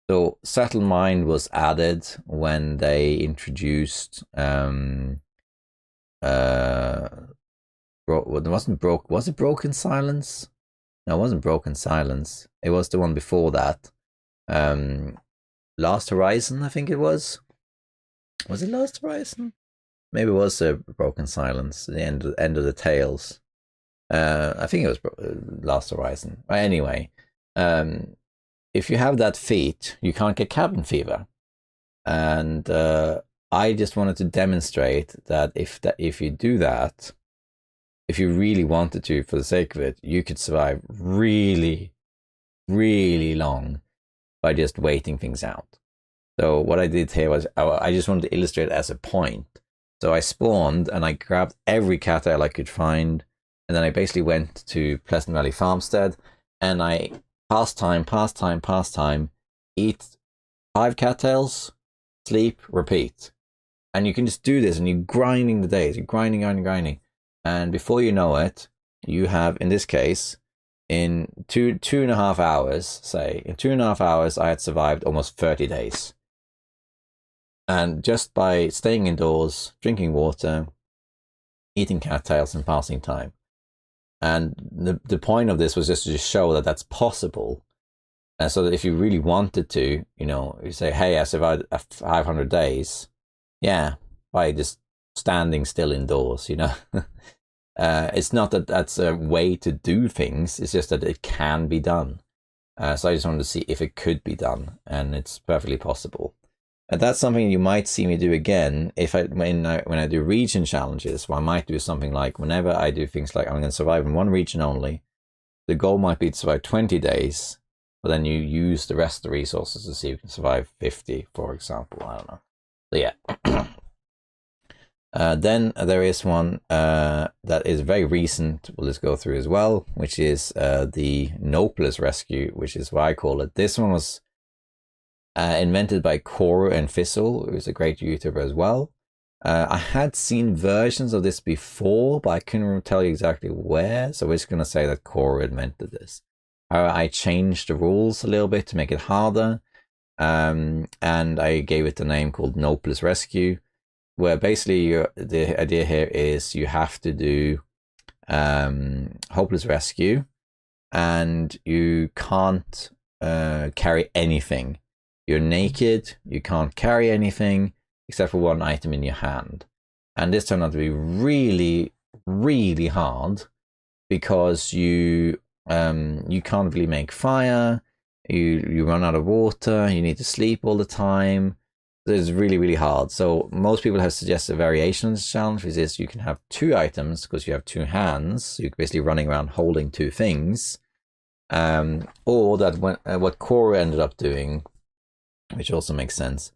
So Settled Mind was added when they introduced was it Broken Silence? No, it wasn't Broken Silence. It was the one before that. Last Horizon, I think it was. Was it Last Horizon? Maybe it was Broken Silence, the end of the Tales. I think it was Last Horizon. But anyway, if you have that feat, you can't get cabin fever. And I just wanted to demonstrate that if you do that, if you really wanted to, for the sake of it, you could survive really, really long by just waiting things out. So what I did here was I just wanted to illustrate it as a point. So I spawned and I grabbed every cattail I could find, and then I basically went to Pleasant Valley Farmstead and I pass time, eat 5 cattails, sleep, repeat. And you can just do this and you're grinding the days, you're grinding. And before you know it, you have, in this case, in two and a half hours, in 2.5 hours, I had survived almost 30 days. And just by staying indoors, drinking water, eating cattails, and passing time. And the point of this was just to show that that's possible. And so that if you really wanted to, you say, hey, I survived 500 days. Yeah, by just standing still indoors, It's not that that's a way to do things. It's just that it can be done. So I just wanted to see if it could be done. And it's perfectly possible. And that's something you might see me do again when I do region challenges. Well, I might do something like whenever I do things like I'm going to survive in one region only. The goal might be to survive 20 days, but then you use the rest of the resources to see if you can survive 50, for example. I don't know. So yeah. Then there is one that is very recent. We'll just go through as well, which is the Nopeless Rescue, which is what I call it. This one was invented by Koru and Fizzle, who's a great YouTuber as well. I had seen versions of this before, but I couldn't tell you exactly where, so we're just going to say that Koru invented this. I changed the rules a little bit to make it harder, and I gave it the name called Nopeless Rescue, where basically the idea here is you have to do hopeless rescue, and you can't carry anything. You're naked, you can't carry anything except for one item in your hand. And this turned out to be really, really hard because you can't really make fire, you run out of water, you need to sleep all the time. It's really, really hard. So most people have suggested a variation of this challenge, which is you can have 2 items because you have 2 hands. So you're basically running around holding 2 things. Or that what Koru ended up doing, which also makes sense,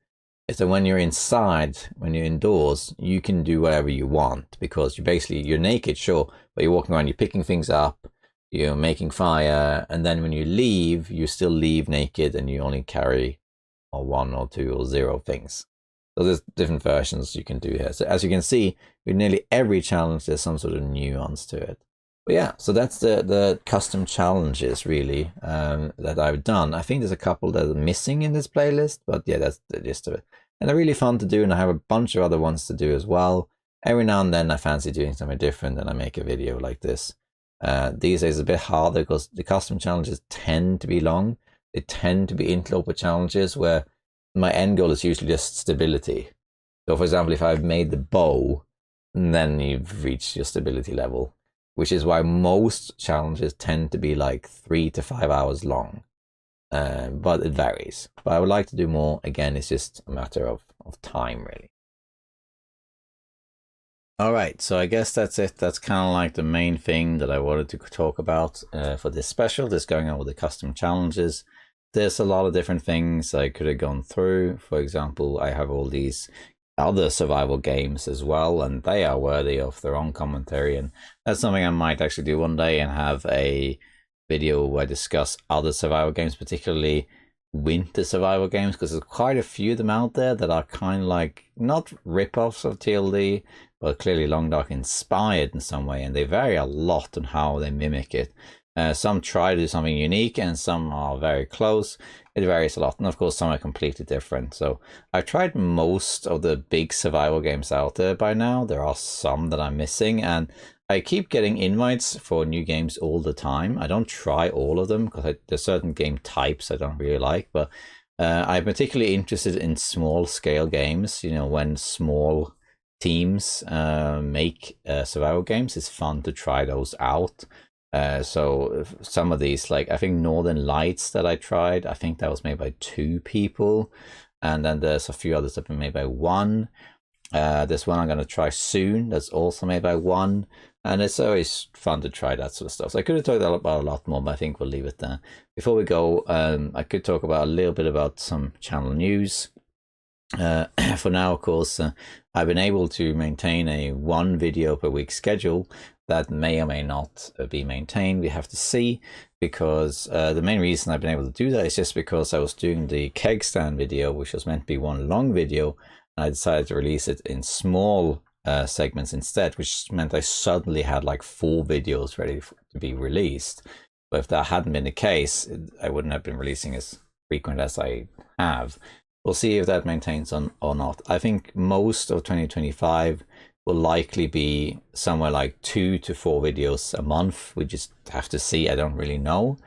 is that when you're inside, when you're indoors, you can do whatever you want because you're naked, sure, but you're walking around, you're picking things up, you're making fire, and then when you leave, you still leave naked and you only carry 1 or 2 or 0 things. So there's different versions you can do here. So as you can see, with nearly every challenge, there's some sort of nuance to it. But yeah, so that's the custom challenges really that I've done. I think there's a couple that are missing in this playlist, but yeah, that's the gist of it. And they're really fun to do, and I have a bunch of other ones to do as well. Every now and then I fancy doing something different and I make a video like this. These days it's a bit harder because the custom challenges tend to be long. They tend to be Interloper challenges where my end goal is usually just stability. So for example, if I've made the bow, then you've reached your stability level, which is why most challenges tend to be like 3 to 5 hours long. But it varies. But I would like to do more. Again, it's just a matter of time, really. All right, so I guess that's it. That's kind of like the main thing that I wanted to talk about for this special, this going on with the custom challenges. There's a lot of different things I could have gone through. For example, I have all these other survival games as well, and they are worthy of their own commentary, and that's something I might actually do one day and have a video where I discuss other survival games, particularly winter survival games, because there's quite a few of them out there that are kind of like not rip-offs of TLD, but clearly Long Dark inspired in some way, and they vary a lot on how they mimic it. Some try to do something unique and some are very close. It varies a lot, and of course some are completely different. So I've tried most of the big survival games out there by now. There are some that I'm missing, and I keep getting invites for new games all the time. I don't try all of them because there's certain game types I don't really like, but I'm particularly interested in small scale games. You know, when small teams make survival games, it's fun to try those out. So some of these, like I think Northern Lights that I tried, I think that was made by 2 people, and then there's a few others that have been made by 1. This one I'm going to try soon, that's also made by 1, and it's always fun to try that sort of stuff. So I could have talked about a lot more, but I think we'll leave it there. Before we go, I could talk about a little bit about some channel news. For now, of course, I've been able to maintain a 1 video per week schedule. That may or may not be maintained. We have to see, because the main reason I've been able to do that is just because I was doing the keg stand video, which was meant to be 1 long video, and I decided to release it in small segments instead, which meant I suddenly had like 4 videos ready to be released. But if that hadn't been the case, I wouldn't have been releasing as frequent as I have. We'll see if that maintains or not. I think most of 2025 will likely be somewhere like 2 to 4 videos a month. We just have to see. I don't really know.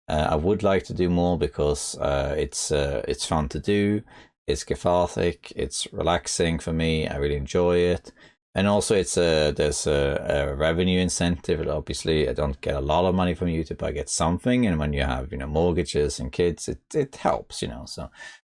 I would like to do more because it's fun to do. It's cathartic. It's relaxing for me. I really enjoy it. And also there's a revenue incentive. Obviously, I don't get a lot of money from YouTube, but I get something. And when you have, mortgages and kids, it helps, so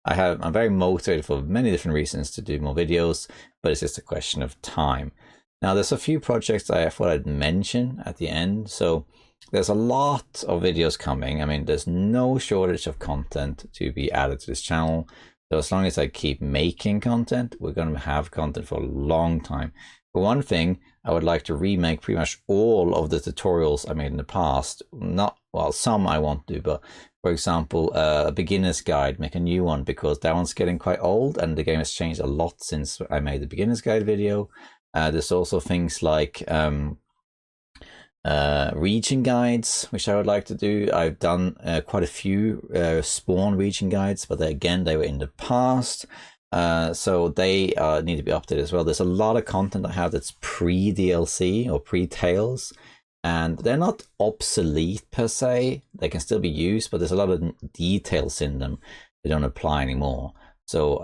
I'm very motivated for many different reasons to do more videos, but it's just a question of time. Now, there's a few projects I thought I'd mention at the end. So there's a lot of videos coming. I mean, there's no shortage of content to be added to this channel. So as long as I keep making content, we're going to have content for a long time. For one thing, I would like to remake pretty much all of the tutorials I made in the past. Not, well, some I won't do, but for example, a beginner's guide, make a new one, because that one's getting quite old and the game has changed a lot since I made the beginner's guide video. There's also things like region guides, which I would like to do. I've done quite a few spawn region guides, but they were in the past. So they need to be updated as well. There's a lot of content I have that's pre-DLC or pre-Tales, and they're not obsolete per se. They can still be used, but there's a lot of details in them that don't apply anymore. So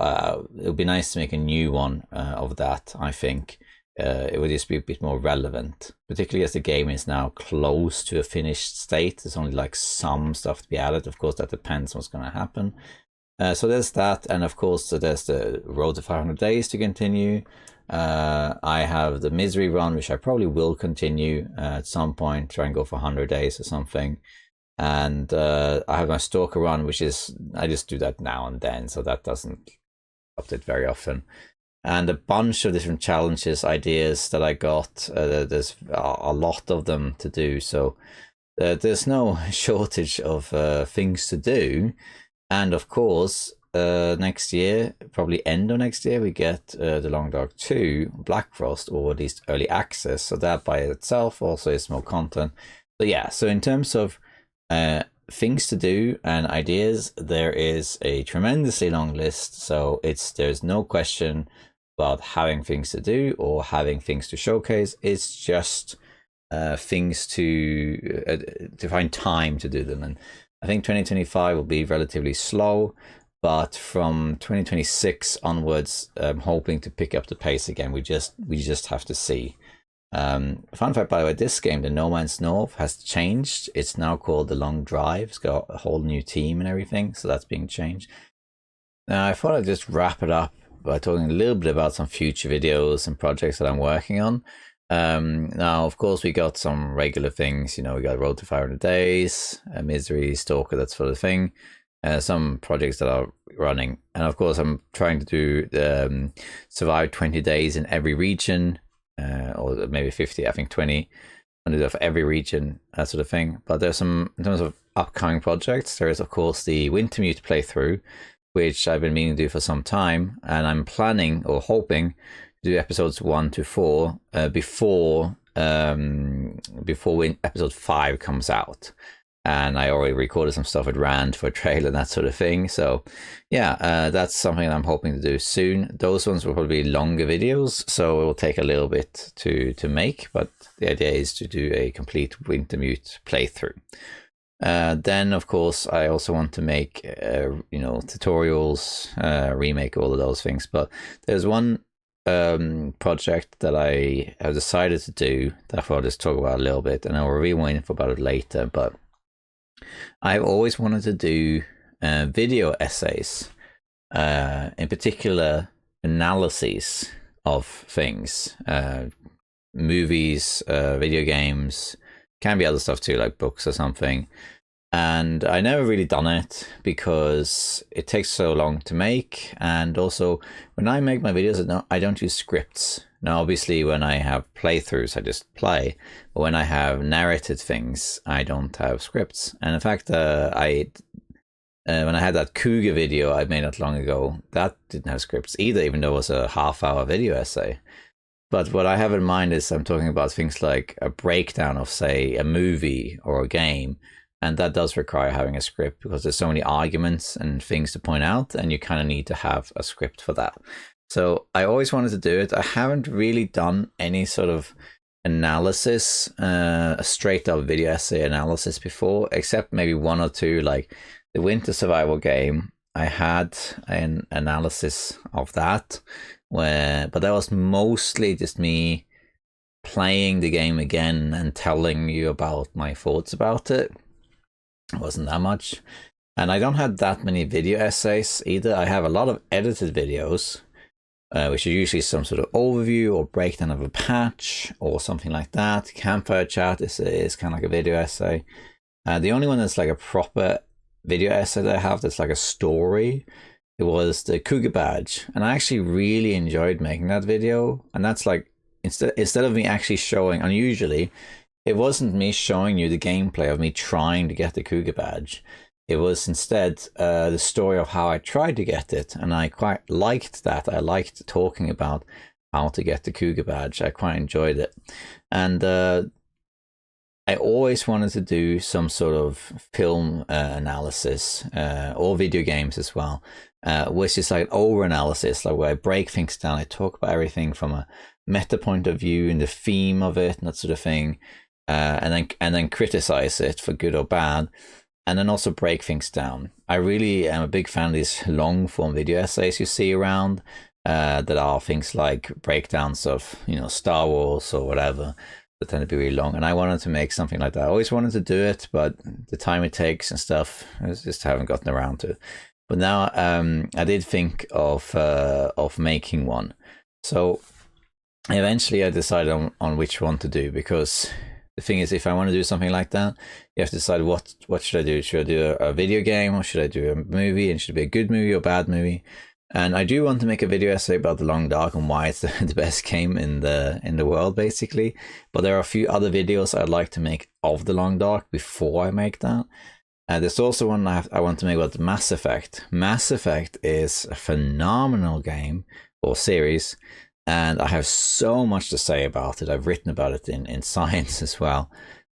it would be nice to make a new one of that, I think. It would just be a bit more relevant, particularly as the game is now close to a finished state. There's only like some stuff to be added. Of course, that depends on what's going to happen. So there's that, and of course there's the road to 500 days to continue. I have the misery run, which I probably will continue at some point, try and go for 100 days or something. And I have my stalker run, which is, I just do that now and then, so that doesn't update very often. And a bunch of different challenges, ideas that I got. There's a lot of them to do, so there's no shortage of things to do. And of course, next year, probably end of next year, we get The Long Dark 2 Black Frost, or at least early access. So that by itself also is more content. So yeah, so in terms of things to do and ideas, there is a tremendously long list. So there's no question about having things to do or having things to showcase. It's just things to find time to do them. And I think 2025 will be relatively slow, but from 2026 onwards, I'm hoping to pick up the pace again. We just have to see. Fun fact, by the way, this game, the No Man's North, has changed. It's now called The Long Drive. It's got a whole new team and everything, so that's being changed. Now, I thought I'd just wrap it up by talking a little bit about some future videos and projects that I'm working on. Now, of course, we got some regular things. You know, we got Road to 500 Days, Misery, Stalker, that sort of thing. Some projects that are running. And of course, I'm trying to do survive 20 days in every region. Or maybe 50, I think 20, for every region, that sort of thing. But there's some, in terms of upcoming projects, there is of course the Wintermute playthrough, which I've been meaning to do for some time, and I'm planning or hoping to do episodes 1 to 4 before episode 5 comes out. And I already recorded some stuff at Rand for a trailer and that sort of thing. So yeah, that's something I'm hoping to do soon. Those ones will probably be longer videos, so it will take a little bit to make, but the idea is to do a complete Wintermute playthrough. Then of course I also want to make tutorials, remake all of those things, but there's one project that I have decided to do that I thought I'll just talk about a little bit, and I'll reveal more info about it later. But I've always wanted to do video essays, in particular analyses of things, movies, video games, can be other stuff too, like books or something. And I never really done it because it takes so long to make. And also, when I make my videos, I don't use scripts. Now, obviously, when I have playthroughs, I just play. But when I have narrated things, I don't have scripts. And in fact, when I had that Cougar video I made not long ago, that didn't have scripts either, even though it was a half-hour video essay. But what I have in mind is I'm talking about things like a breakdown of, say, a movie or a game. And that does require having a script because there's so many arguments and things to point out, and you kind of need to have a script for that. So I always wanted to do it. I haven't really done any sort of analysis, a straight up video essay analysis before, except maybe one or two, like the Winter Survival game. I had an analysis of that, but that was mostly just me playing the game again and telling you about my thoughts about it. It wasn't that much. And I don't have that many video essays either. I have a lot of edited videos, which are usually some sort of overview or breakdown of a patch or something like that. Campfire chat is kind of like a video essay. The only one that's like a proper video essay that I have that's like a story, it was the Cougar Badge. And I actually really enjoyed making that video. And that's like, instead of me actually showing, unusually, it wasn't me showing you the gameplay of me trying to get the Cougar Badge. It was instead the story of how I tried to get it, and I quite liked that. I liked talking about how to get the Cougar Badge. I quite enjoyed it. And I always wanted to do some sort of film analysis, or video games as well, which is like over-analysis, like where I break things down. I talk about everything from a meta point of view and the theme of it and that sort of thing, and then criticize it for good or bad. And then also break things down. I really am a big fan of these long form video essays you see around that are things like breakdowns of, Star Wars or whatever that tend to be really long. And I wanted to make something like that. I always wanted to do it, but the time it takes and stuff, I just haven't gotten around to it. But now I did think of making one. So eventually I decided on which one to do, because the thing is, if I want to do something like that, you have to decide what should I do? Should I do a video game, or should I do a movie? And should it be a good movie or bad movie? And I do want to make a video essay about The Long Dark and why it's the best game in the world, basically. But there are a few other videos I'd like to make of The Long Dark before I make that. There's also one I want to make about Mass Effect. Mass Effect is a phenomenal game or series, and I have so much to say about it. I've written about it in Science as well.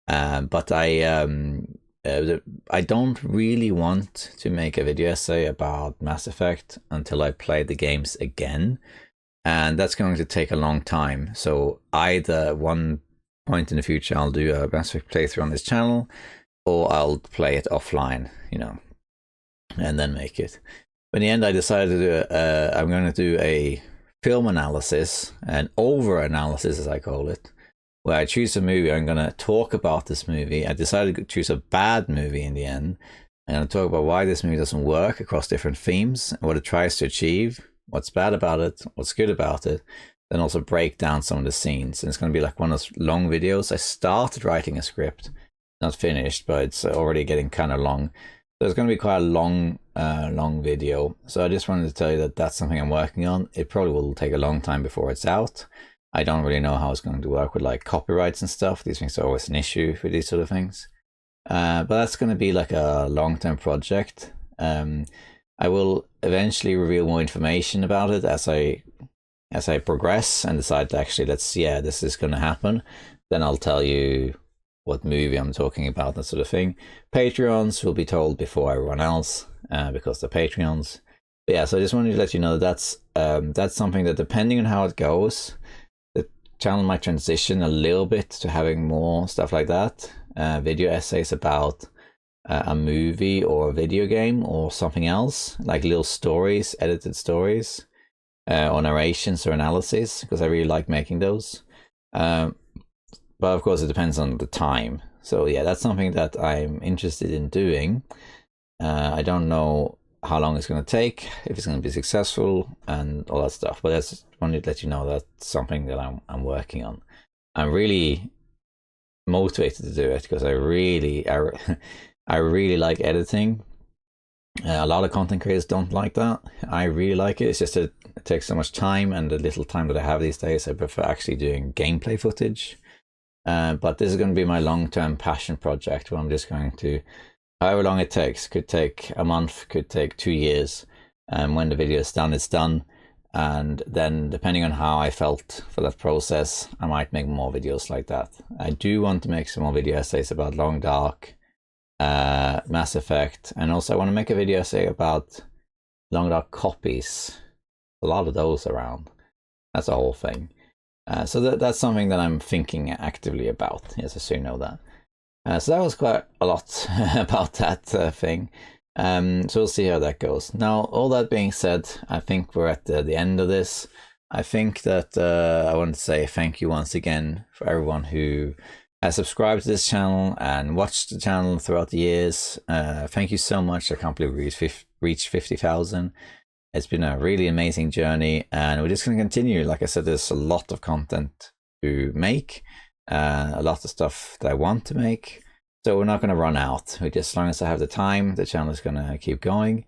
But I don't really want to make a video essay about Mass Effect until I play the games again. And that's going to take a long time. So either one point in the future I'll do a Mass Effect playthrough on this channel, or I'll play it offline, and then make it. But in the end, I decided to do I'm going to do a film analysis, an over-analysis as I call it, where I choose a movie. I'm going to talk about this movie. I decided to choose a bad movie in the end. I'm going to talk about why this movie doesn't work across different themes, what it tries to achieve, what's bad about it, what's good about it, then also break down some of the scenes. And it's going to be like one of those long videos. I started writing a script, not finished, but it's already getting kind of long. So it's going to be quite a long video. So I just wanted to tell you that that's something I'm working on. It probably will take a long time before it's out. I don't really know how it's going to work with like copyrights and stuff. These things are always an issue with these sort of things. But that's going to be like a long-term project. I will eventually reveal more information about it as I progress and decide to actually, this is going to happen. Then I'll tell you what movie I'm talking about, that sort of thing. Patreons will be told before everyone else, because they're Patreons. But yeah, so I just wanted to let you know that's something that, depending on how it goes, the channel might transition a little bit to having more stuff like that. Video essays about a movie or a video game or something else, like little stories, edited stories, or narrations or analysis, because I really like making those. But of course, it depends on the time. So yeah, that's something that I'm interested in doing. I don't know how long it's going to take, if it's going to be successful, and all that stuff. But I just wanted to let you know that's something that I'm working on. I'm really motivated to do it because I really like editing. A lot of content creators don't like that. I really like it. It's just that it takes so much time, and the little time that I have these days, I prefer actually doing gameplay footage. But this is going to be my long-term passion project, where I'm just going to, however long it takes, could take a month, could take 2 years. And when the video is done, it's done. And then depending on how I felt for that process, I might make more videos like that. I do want to make some more video essays about Long Dark, Mass Effect, and also I want to make a video essay about Long Dark copies. A lot of those around. That's a whole thing. So that's something that I'm thinking actively about. Yes, I so you know that. So that was quite a lot about that thing. So we'll see how that goes. Now, all that being said, I think we're at the end of this. I think that I want to say thank you once again for everyone who subscribed to this channel and watched the channel throughout the years. Thank you so much. I can't believe we reached 50,000. It's been a really amazing journey, and we're just going to continue. Like I said, there's a lot of content to make, a lot of stuff that I want to make. So we're not going to run out. As long as I have the time, the channel is going to keep going.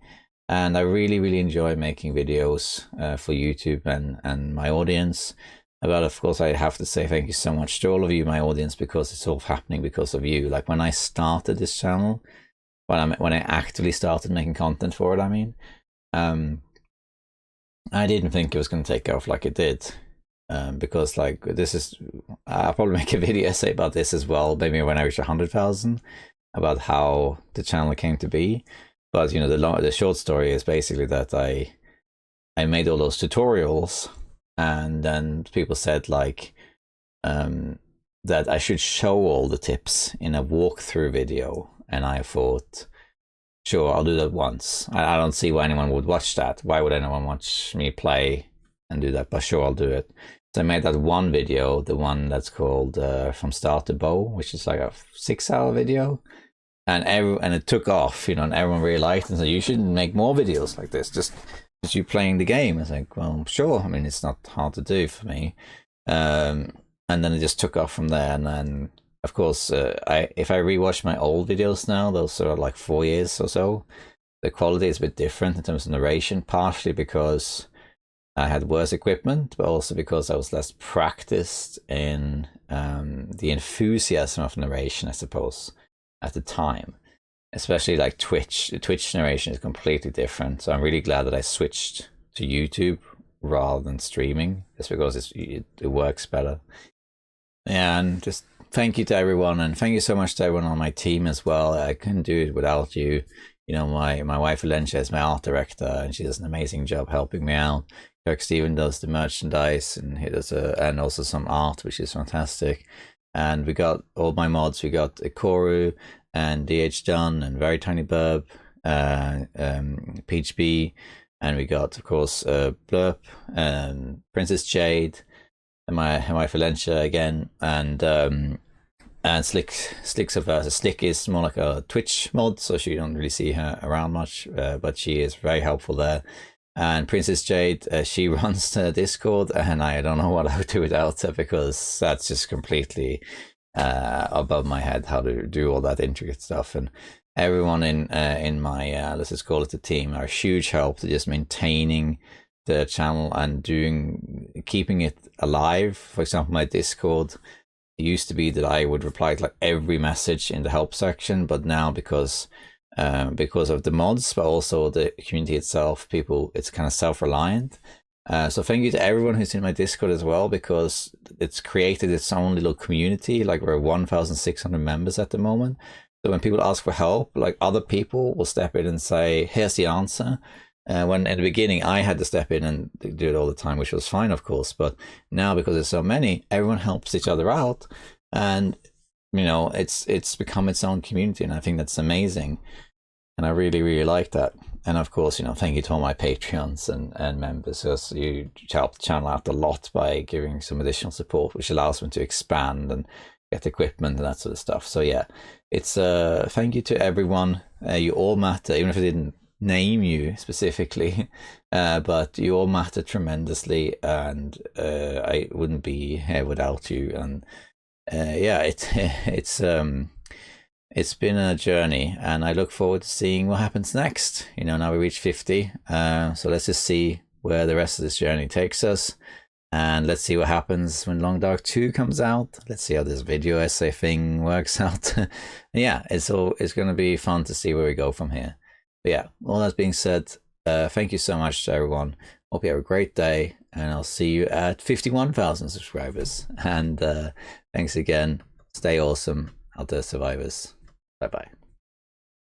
And I really, really enjoy making videos for YouTube and my audience. But of course, I have to say thank you so much to all of you, my audience, because it's all happening because of you. Like when I started this channel, when I actively started making content for it, I mean, I didn't think it was going to take off like it did. Because like I'll probably make a video essay about this as well, maybe when I reach 100,000, about how the channel came to be. But you know, the short story is basically that I made all those tutorials, and then people said like that I should show all the tips in a walkthrough video, and I thought, sure, I'll do that once. I don't see why anyone would watch that. Why would anyone watch me play and do that? But sure, I'll do it. So I made that one video, the one that's called From Start to Bow, which is like a 6-hour video. And it took off, you know, and everyone really liked it. And so you shouldn't make more videos like this, just you playing the game. I was like, well, sure. I mean, it's not hard to do for me. And then it just took off from there. And then, of course, if I rewatch my old videos now, those are like 4 years or so, the quality is a bit different in terms of narration, partially because I had worse equipment, but also because I was less practiced in the enthusiasm of narration, I suppose, at the time. Especially like Twitch. The Twitch narration is completely different. So I'm really glad that I switched to YouTube rather than streaming, just because it works better. And just thank you to everyone, and thank you so much to everyone on my team as well. I couldn't do it without you. You know, my wife Elentia is my art director, and she does an amazing job helping me out. KirkSteven does the merchandise, and he does and also some art, which is fantastic. And we got all my mods. We got Ikoru and DH Dunn and Very Tiny Burb, Peach B, and we got, of course, Blurp and PrincessJade, and my wife Elentia again, and SlickSubversive. Slick is more like a Twitch mod, so you don't really see her around much, but she is very helpful there. And PrincessJade, she runs the Discord, and I don't know what I would do without her, because that's just completely above my head how to do all that intricate stuff. And everyone in my let's just call it the team are a huge help to just maintaining the channel and keeping it alive. For example, my Discord, it used to be that I would reply to like every message in the help section, but now because of the mods, but also the community itself, it's kind of self-reliant. So thank you to everyone who's in my Discord as well, because it's created its own little community. Like we're 1,600 members at the moment. So when people ask for help, like other people will step in and say, here's the answer. When at the beginning I had to step in and do it all the time, which was fine, of course. But now, because there's so many, everyone helps each other out. And, you know, it's become its own community. And I think that's amazing. And I really, really like that. And of course, you know, thank you to all my Patreons and members, because you help the channel out a lot by giving some additional support, which allows me to expand and get equipment and that sort of stuff. So yeah, it's thank you to everyone. You all matter, even if I didn't name you specifically, but you all matter tremendously, and I wouldn't be here without you. And yeah, it's been a journey, and I look forward to seeing what happens next. You know, now we reach 50, so let's just see where the rest of this journey takes us, and let's see what happens when Long Dark 2 comes out. Let's see how this video essay thing works out. Yeah, it's going to be fun to see where we go from here. But yeah, all that being said, thank you so much to everyone. Hope you have a great day, and I'll see you at 51,000 subscribers. And thanks again. Stay awesome out there, survivors. Bye-bye.